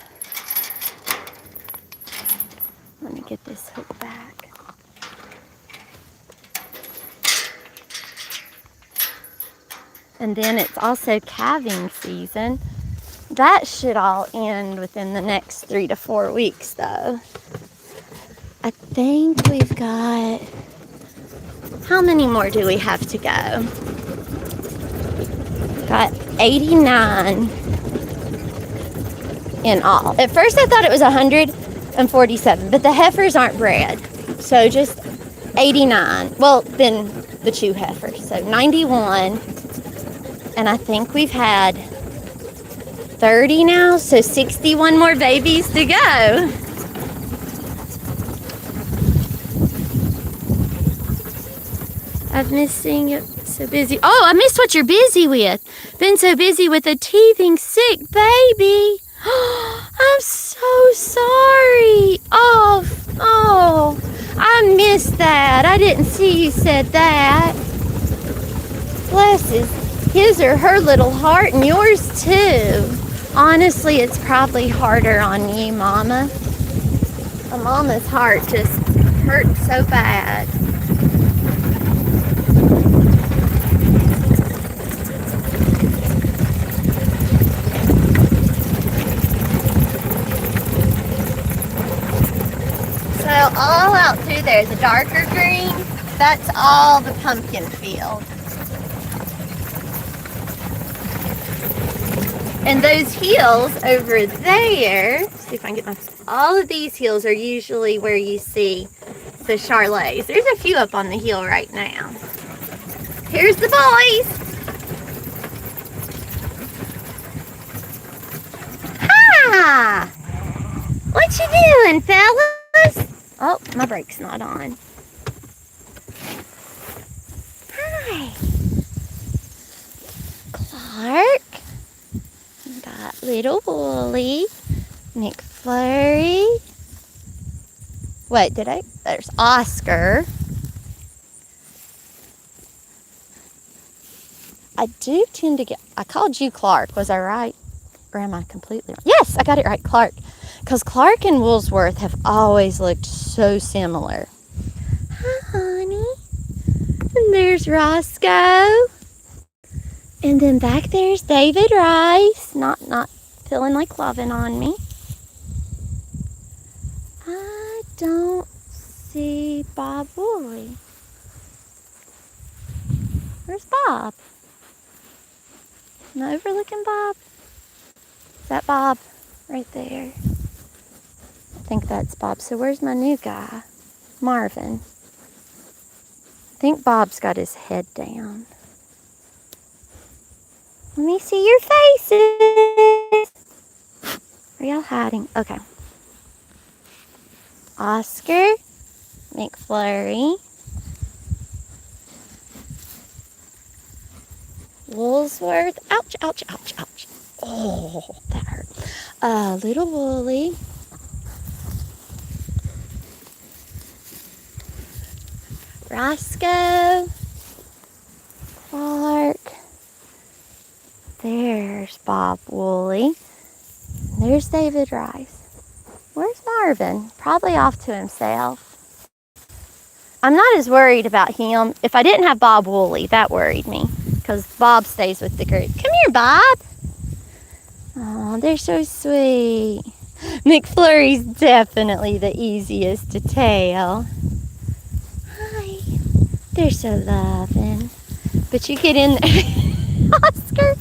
Let me get this hook back. And then it's also calving season. That should all end within the next 3 to 4 weeks, though. I think we've got... How many more do we have to go? Got 89 in all. At first I thought it was 147, but the heifers aren't bred. So just 89. Well, then the chew heifers. So 91. And I think we've had 30 now, so 61 more babies to go. I've missed seeing you so busy. Oh, I missed what you're busy with. Been so busy with a teething sick baby. I'm so sorry. Oh, I missed that. I didn't see you said that. Bless his or her little heart, and yours too. Honestly, it's probably harder on you, Mama. A mama's heart just hurts so bad. So all out through there, the darker green, that's all the pumpkin field. And those hills over there, see if I can get all of these hills are usually where you see the Charlets. There's a few up on the hill right now. Here's the boys. Hi! What you doing, fellas? Oh, my brake's not on. Hi. Clark. Got little Wooly. McFlurry. Wait, there's Oscar. I do tend to get, I called you Clark, was I right? Or am I completely wrong? Yes, I got it right, Clark. Because Clark and Woolsworth have always looked so similar. Hi, honey. And there's Roscoe. And then back there's David Rice. Not feeling like loving on me. I don't see Bob Woolley. Where's Bob? Am I overlooking Bob? Is that Bob right there? I think that's Bob. So where's my new guy? Marvin. I think Bob's got his head down. Let me see your faces. Are y'all hiding? Okay. Oscar, McFlurry, Woolsworth. Ouch, ouch, ouch, ouch. Oh, that hurt. Little Wooly. Roscoe. Clark. There's Bob Woolley. There's David Rice. Where's Marvin? Probably off to himself. I'm not as worried about him. If I didn't have Bob Woolley, that worried me. Because Bob stays with the group. Come here, Bob. Oh, they're so sweet. McFlurry's definitely the easiest to tell. Hi. They're so loving. But you get in there. Oscar,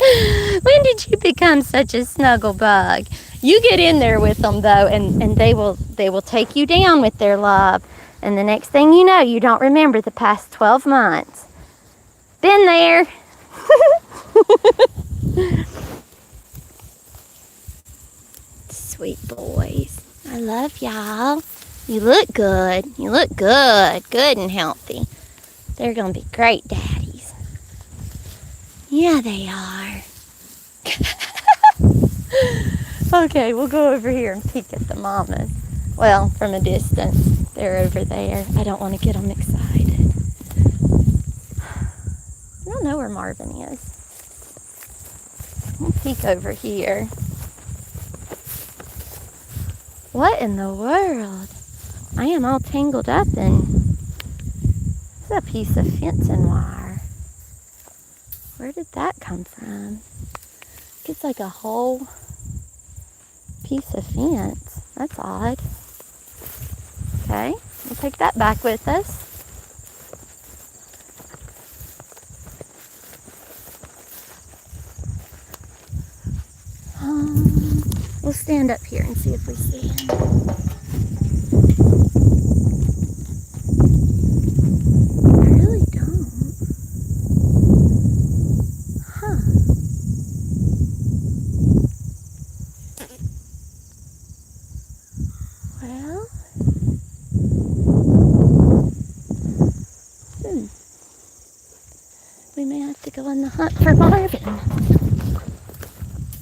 when did you become such a snuggle bug? You get in there with them though, and they will take you down with their love. And the next thing you know, you don't remember the past 12 months. Been there. Sweet boys. I love y'all. You look good. You look good. Good and healthy. They're going to be great daddies. Yeah, they are. Okay, we'll go over here and peek at the mamas. Well, from a distance. They're over there. I don't want to get them excited. I don't know where Marvin is. We'll peek over here. What in the world? I am all tangled up in a piece of fencing wire. Where did that come from? It's like a whole piece of fence. That's odd. Okay, we'll take that back with us. We'll stand up here and see if we see him. I really don't. Huh. Well. We may have to go on the hunt for Marvin.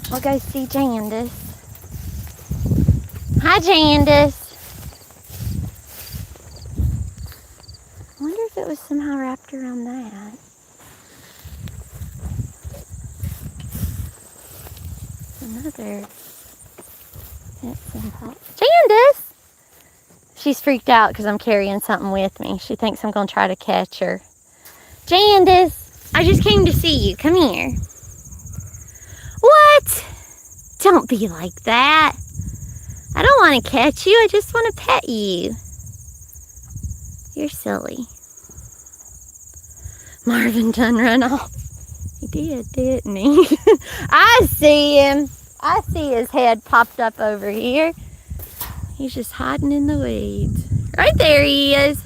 We'll go see Jandis. Hi, Jandis. I wonder if it was somehow wrapped around that. Another Jandis! She's freaked out because I'm carrying something with me. She thinks I'm going to try to catch her. Jandis, I just came to see you. Come here. What? Don't be like that. I don't want to catch you. I just want to pet you. You're silly. Marvin done run off. He did, didn't he? I see him. I see his head popped up over here. He's just hiding in the weeds. Right there he is.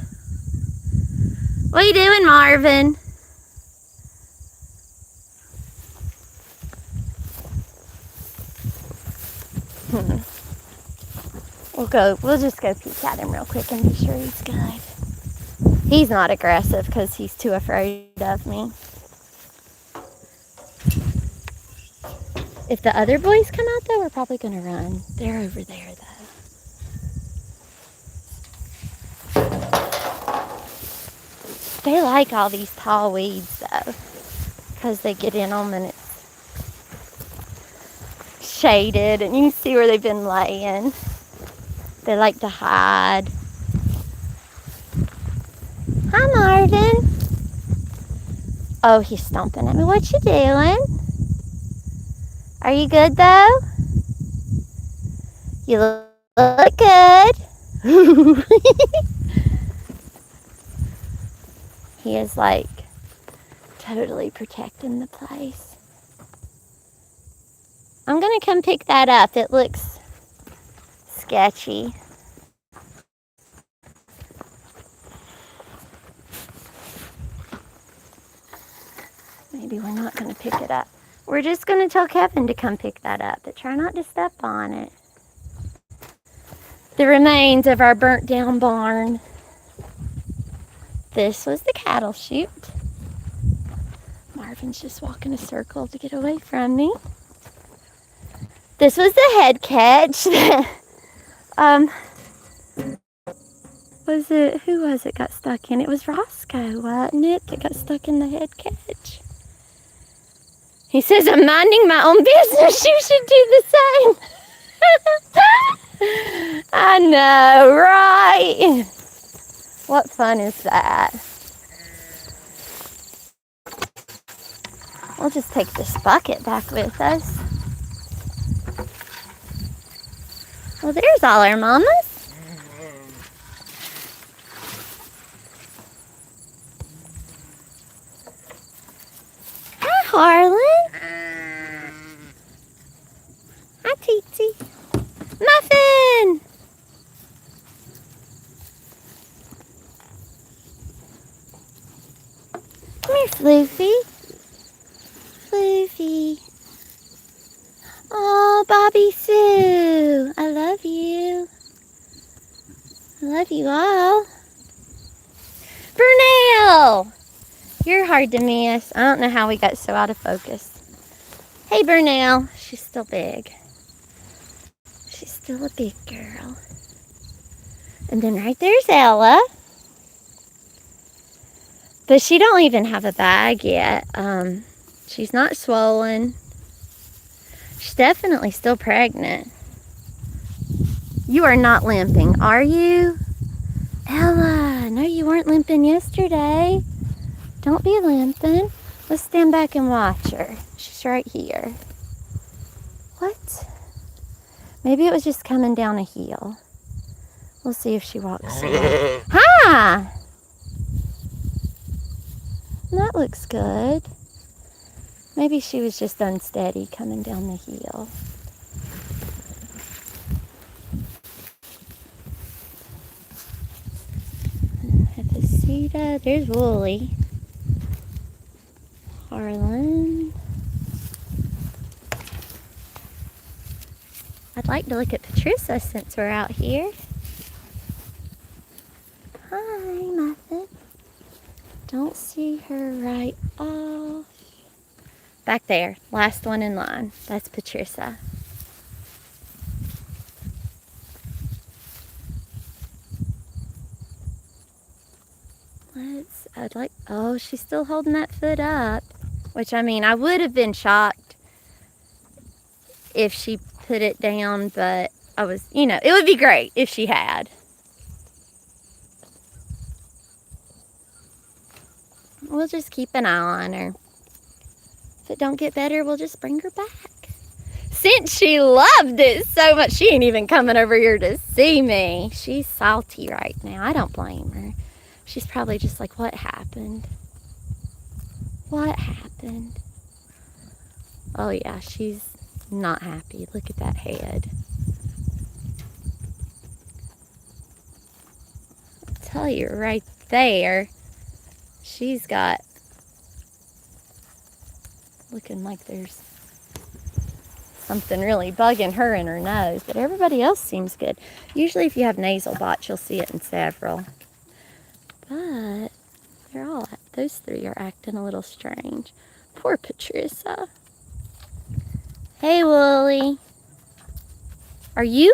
What are you doing, Marvin? We'll just go peek at him real quick and be sure he's good. He's not aggressive because he's too afraid of me. If the other boys come out though, we're probably gonna run. They're over there though. They like all these tall weeds though, because they get in them and it's shaded and you can see where they've been laying. They like to hide. Hi, Marvin. Oh, he's stomping at me. What you doing? Are you good though? You look good. He is like totally protecting the place. I'm gonna come pick that up. It looks sketchy. Maybe we're not gonna pick it up. We're just gonna tell Kevin to come pick that up, but try not to step on it. The remains of our burnt down barn. This was the cattle chute. Marvin's just walking a circle to get away from me. This was the head catch. Who was it got stuck in? It was Roscoe, wasn't it? That got stuck in the head catch. He says, I'm minding my own business. You should do the same. I know, right? What fun is that? We'll just take this bucket back with us. Well, there's all our mamas. Hi, Harlan. Hi, Titi. Muffin. Come here, Floofy. Floofy. Oh, Bobby Sue. I love you. I love you all. Burnell. You're hard to miss. I don't know how we got so out of focus. Hey, Burnell. She's still big. She's still a big girl. And then right there's Ella. But she don't even have a bag yet. She's not swollen. She's definitely still pregnant. You are not limping, are you? Ella, no, you weren't limping yesterday. Don't be limping. Let's stand back and watch her. She's right here. What? Maybe it was just coming down a hill. We'll see if she walks through. Hi! That looks good. Maybe she was just unsteady coming down the hill. Hepacita. There's Wooly. Harlan. I'd like to look at Patricia since we're out here. Hi, Muffin. Don't see her right off. Back there, last one in line. That's Patricia. Oh, she's still holding that foot up. Which, I mean, I would have been shocked if she put it down, but I was, it would be great if she had. We'll just keep an eye on her. If it don't get better, we'll just bring her back. Since she loved it so much, she ain't even coming over here to see me. She's salty right now. I don't blame her. She's probably just like, what happened? What happened? Oh yeah, she's not happy. Look at that head. I'll tell you right there, she's got, looking like there's something really bugging her in her nose, but everybody else seems good. Usually if you have nasal bots, you'll see it in several. But those three are acting a little strange. Poor Patricia. Hey, Wooly. Are you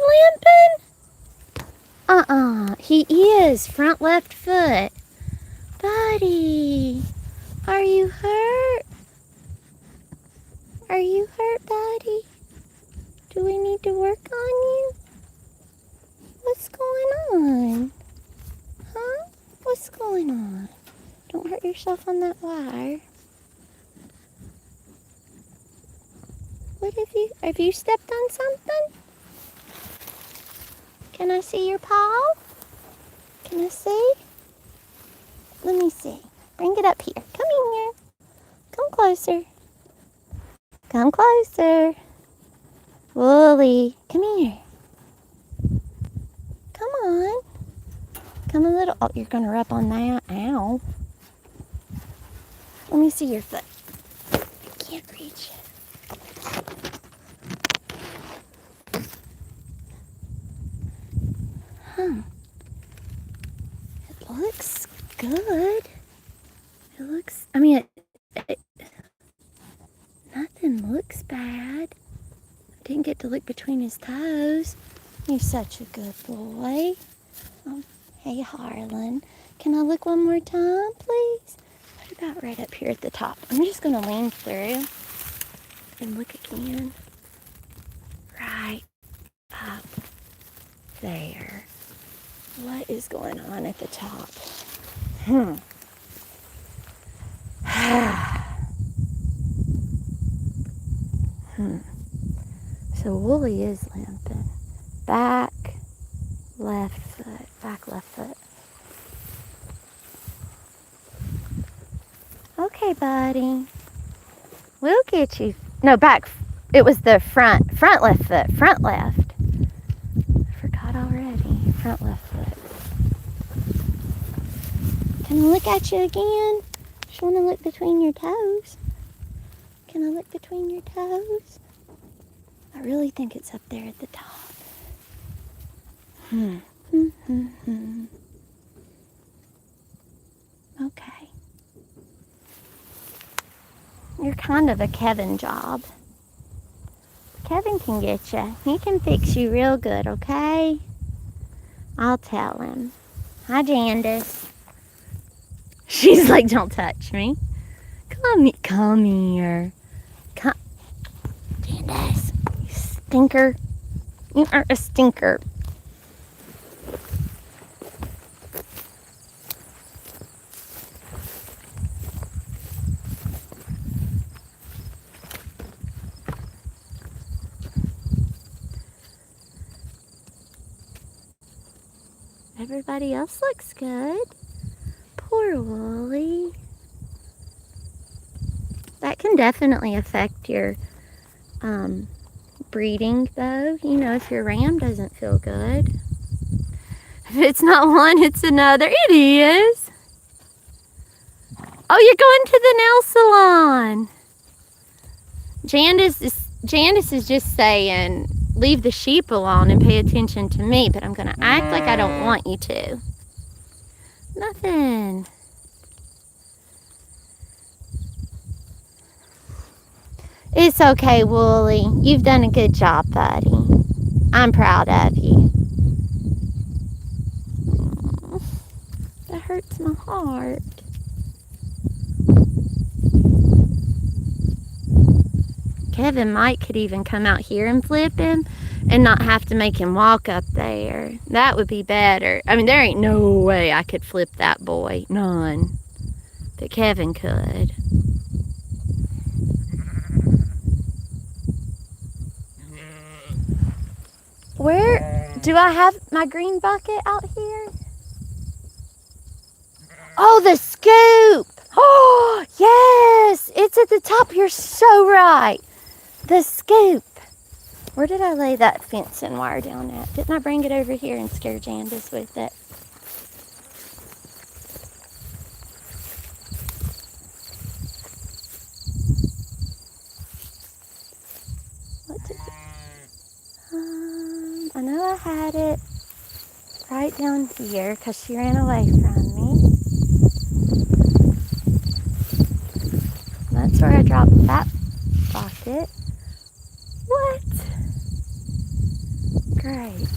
limping? He is. Front left foot. Buddy, are you hurt? Are you hurt, buddy? Do we need to work on you? What's going on? Huh? What's going on? Don't hurt yourself on that wire. What have you stepped on something? Can I see your paw? Can I see? Let me see. Bring it up here. Come here. Come closer. Come closer. Wooly, come here. Come on. Come a little. Oh, you're going to rub on that. Ow. Let me see your foot. I can't reach it. Huh. It looks good. It looks, nothing looks bad. Didn't get to look between his toes. You're such a good boy. Oh, hey, Harlan. Can I look one more time, please? What about right up here at the top? I'm just going to lean through and look again. Right up there. What is going on at the top? So Wooly is limping. Back, left foot, back, left foot. Okay, buddy. We'll get you. No, back. It was the front left foot, front left. I forgot already. Front left foot. Can I look at you again? Just want to look between your toes. Can I look between your toes? I really think it's up there at the top. Okay. You're kind of a Kevin job. Kevin can get you. He can fix you real good, okay? I'll tell him. Hi, Jandis. She's like, don't touch me. Come here. Come. Jandis, you stinker. You are a stinker. Everybody else looks good. Poor Wooly. That can definitely affect your breeding, though. You know, if your ram doesn't feel good. If it's not one, it's another. It is. Oh, you're going to the nail salon. Jandis is just saying, leave the sheep alone and pay attention to me, but I'm going to act like I don't want you to. Nothing. It's okay, Wooly. You've done a good job, buddy. I'm proud of you. That hurts my heart. Kevin Mike could even come out here and flip him and not have to make him walk up there. That would be better. I mean, there ain't no way I could flip that boy. None. But Kevin could. Where do I have my green bucket out here? Oh, the scoop. Oh, yes. It's at the top. You're so right. The scoop. Where did I lay that fencing wire down at? Didn't I bring it over here and scare Jandis with it? What did I know I had it right down here because she ran away from me. That's where I dropped that bucket. What? Great.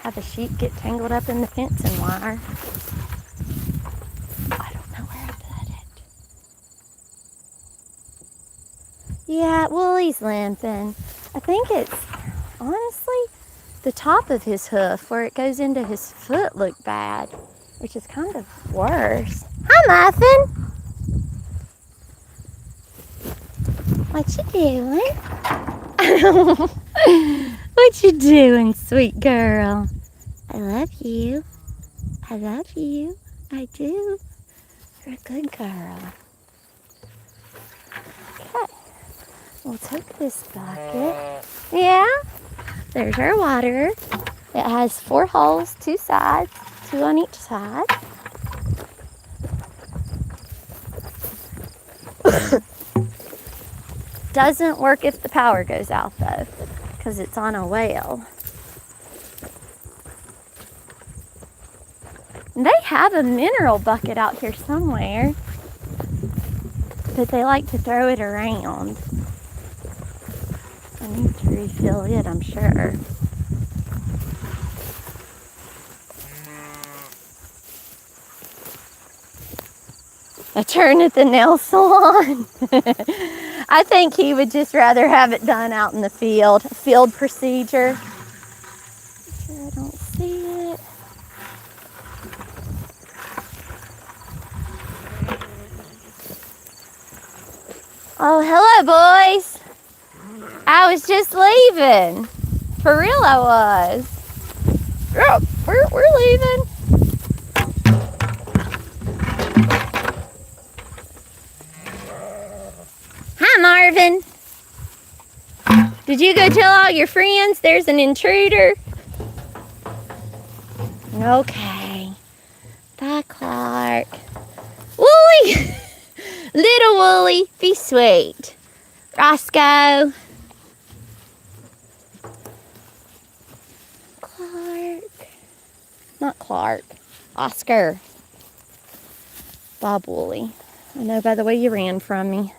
Have the sheep get tangled up in the fencing wire. I don't know where I put it. Yeah, Wooly's limping. I think it's, honestly, the top of his hoof where it goes into his foot looked bad, which is kind of worse. Hi, Muffin. What you doing? What you doing, sweet girl? I love you. I love you. I do. You're a good girl. Okay. We'll take this bucket. Yeah? There's our water. It has 4 holes, 2 sides, 2 on each side. Doesn't work if the power goes out though, because it's on a whale. And they have a mineral bucket out here somewhere, but they like to throw it around. I need to refill it, I'm sure. A turn at the nail salon. I think he would just rather have it done out in the field. Field procedure. I don't see it. Oh, hello, boys. I was just leaving. For real, I was. Oh, we're leaving. Hi, Marvin. Did you go tell all your friends there's an intruder? Okay. Bye, Clark. Wooly! Little Wooly, be sweet. Roscoe. Clark. Not Clark. Oscar. Bob Wooly. I know by the way you ran from me.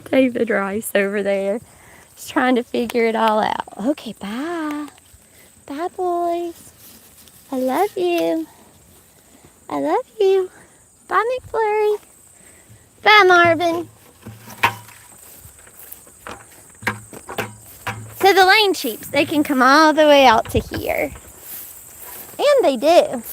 David Rice over there. Just trying to figure it all out. Okay, bye. Bye, boys. I love you. I love you. Bye, McFlurry. Bye, Marvin. So the lane sheeps, they can come all the way out to here. And they do.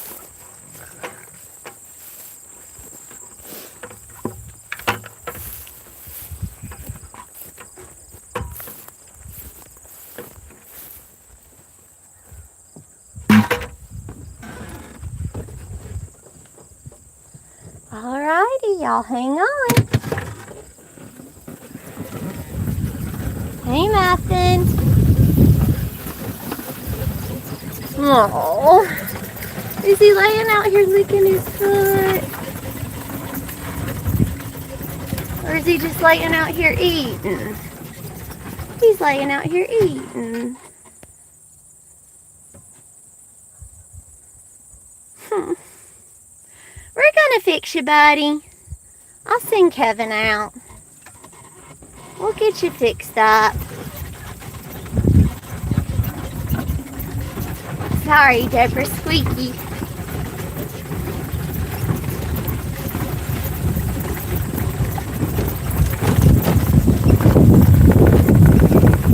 Alrighty, y'all hang on. Hey, Muffin. Oh, is he laying out here licking his foot? Or is he just laying out here eating? He's laying out here eating. We're gonna fix you, buddy. I'll send Kevin out. We'll get you fixed up. Sorry, Deborah Squeaky.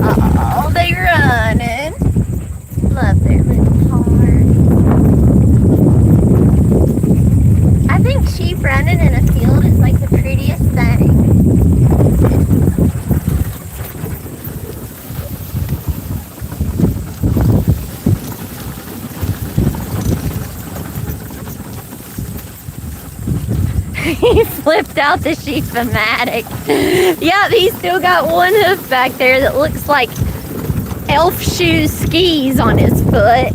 Oh, they running. Love their little hearts. I think sheep running in a field is like the prettiest thing. He flipped out the sheep-o-matic. Yep, he's still got one hoof back there that looks like elf shoe skis on his foot.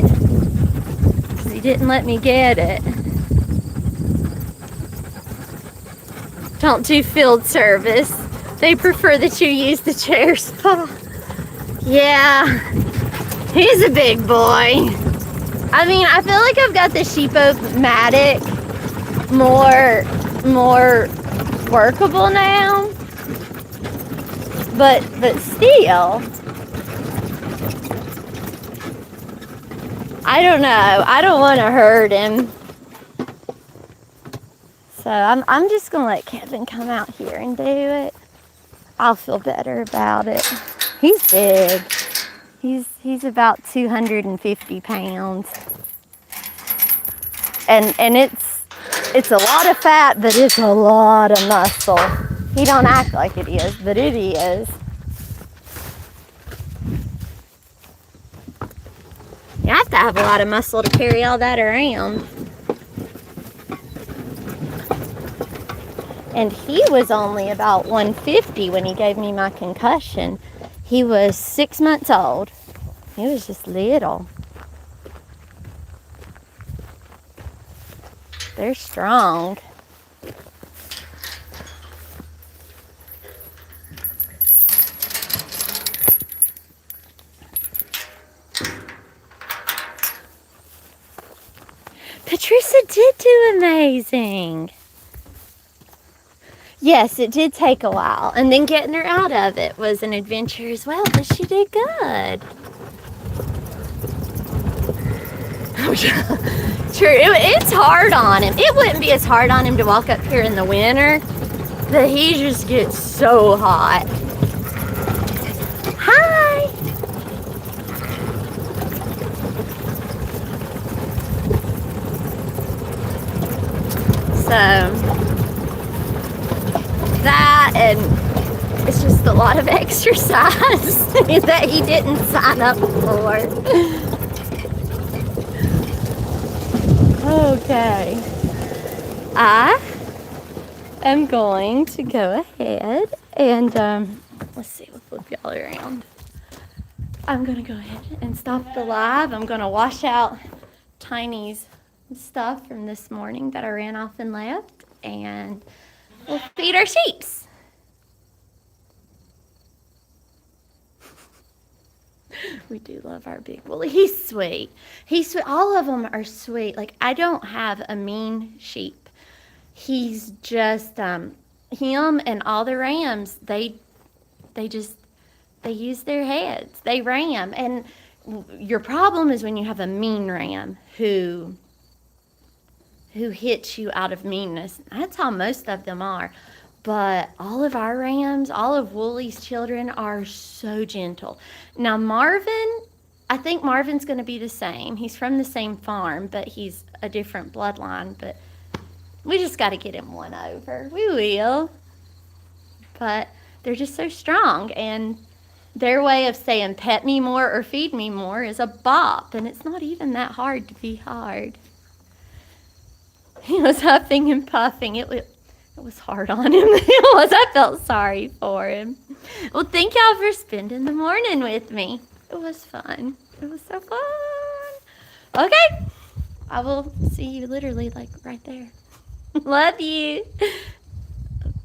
'Cause he didn't let me get it. Don't do field service. They prefer that you use the chair spot. Yeah, he's a big boy. I mean, I feel like I've got the sheep-o-matic more workable now, but still, I don't know. I don't want to hurt him, so I'm just gonna let Kevin come out here and do it. I'll feel better about it. He's big. He's about 250 pounds, and it's a lot of fat, but it's a lot of muscle. He don't act like it is, but it is. You have to have a lot of muscle to carry all that around. And he was only about 150 when he gave me my concussion. He was 6 months old. He was just little. They're strong. Patricia did do amazing. Yes, it did take a while. And then getting her out of it was an adventure as well, but she did good. True, it's hard on him. It wouldn't be as hard on him to walk up here in the winter, but he just gets so hot. Hi! So, that and it's just a lot of exercise that he didn't sign up for. Okay. I am going to go ahead and let's see, we'll flip y'all around. I'm gonna go ahead and stop the live. I'm gonna wash out Tiny's stuff from this morning that I ran off and left, and we'll feed our sheeps. We do love our big Wooly. He's sweet. He's sweet. All of them are sweet. Like, I don't have a mean sheep. He's just him and all the rams. They use their heads. They ram. And your problem is when you have a mean ram who hits you out of meanness. That's how most of them are. But all of our rams, all of Wooly's children are so gentle. Now Marvin, I think Marvin's going to be the same. He's from the same farm, but he's a different bloodline. But we just got to get him won over. We will. But they're just so strong. And their way of saying pet me more or feed me more is a bop. And it's not even that hard to be hard. He was huffing and puffing. It was hard on him. It was. I felt sorry for him. Well, thank y'all for spending the morning with me. It was fun. It was so fun. Okay. I will see you literally like right there. Love you.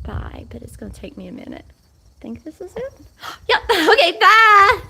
Bye. But it's going to take me a minute. Think this is it? Yep. Okay. Bye.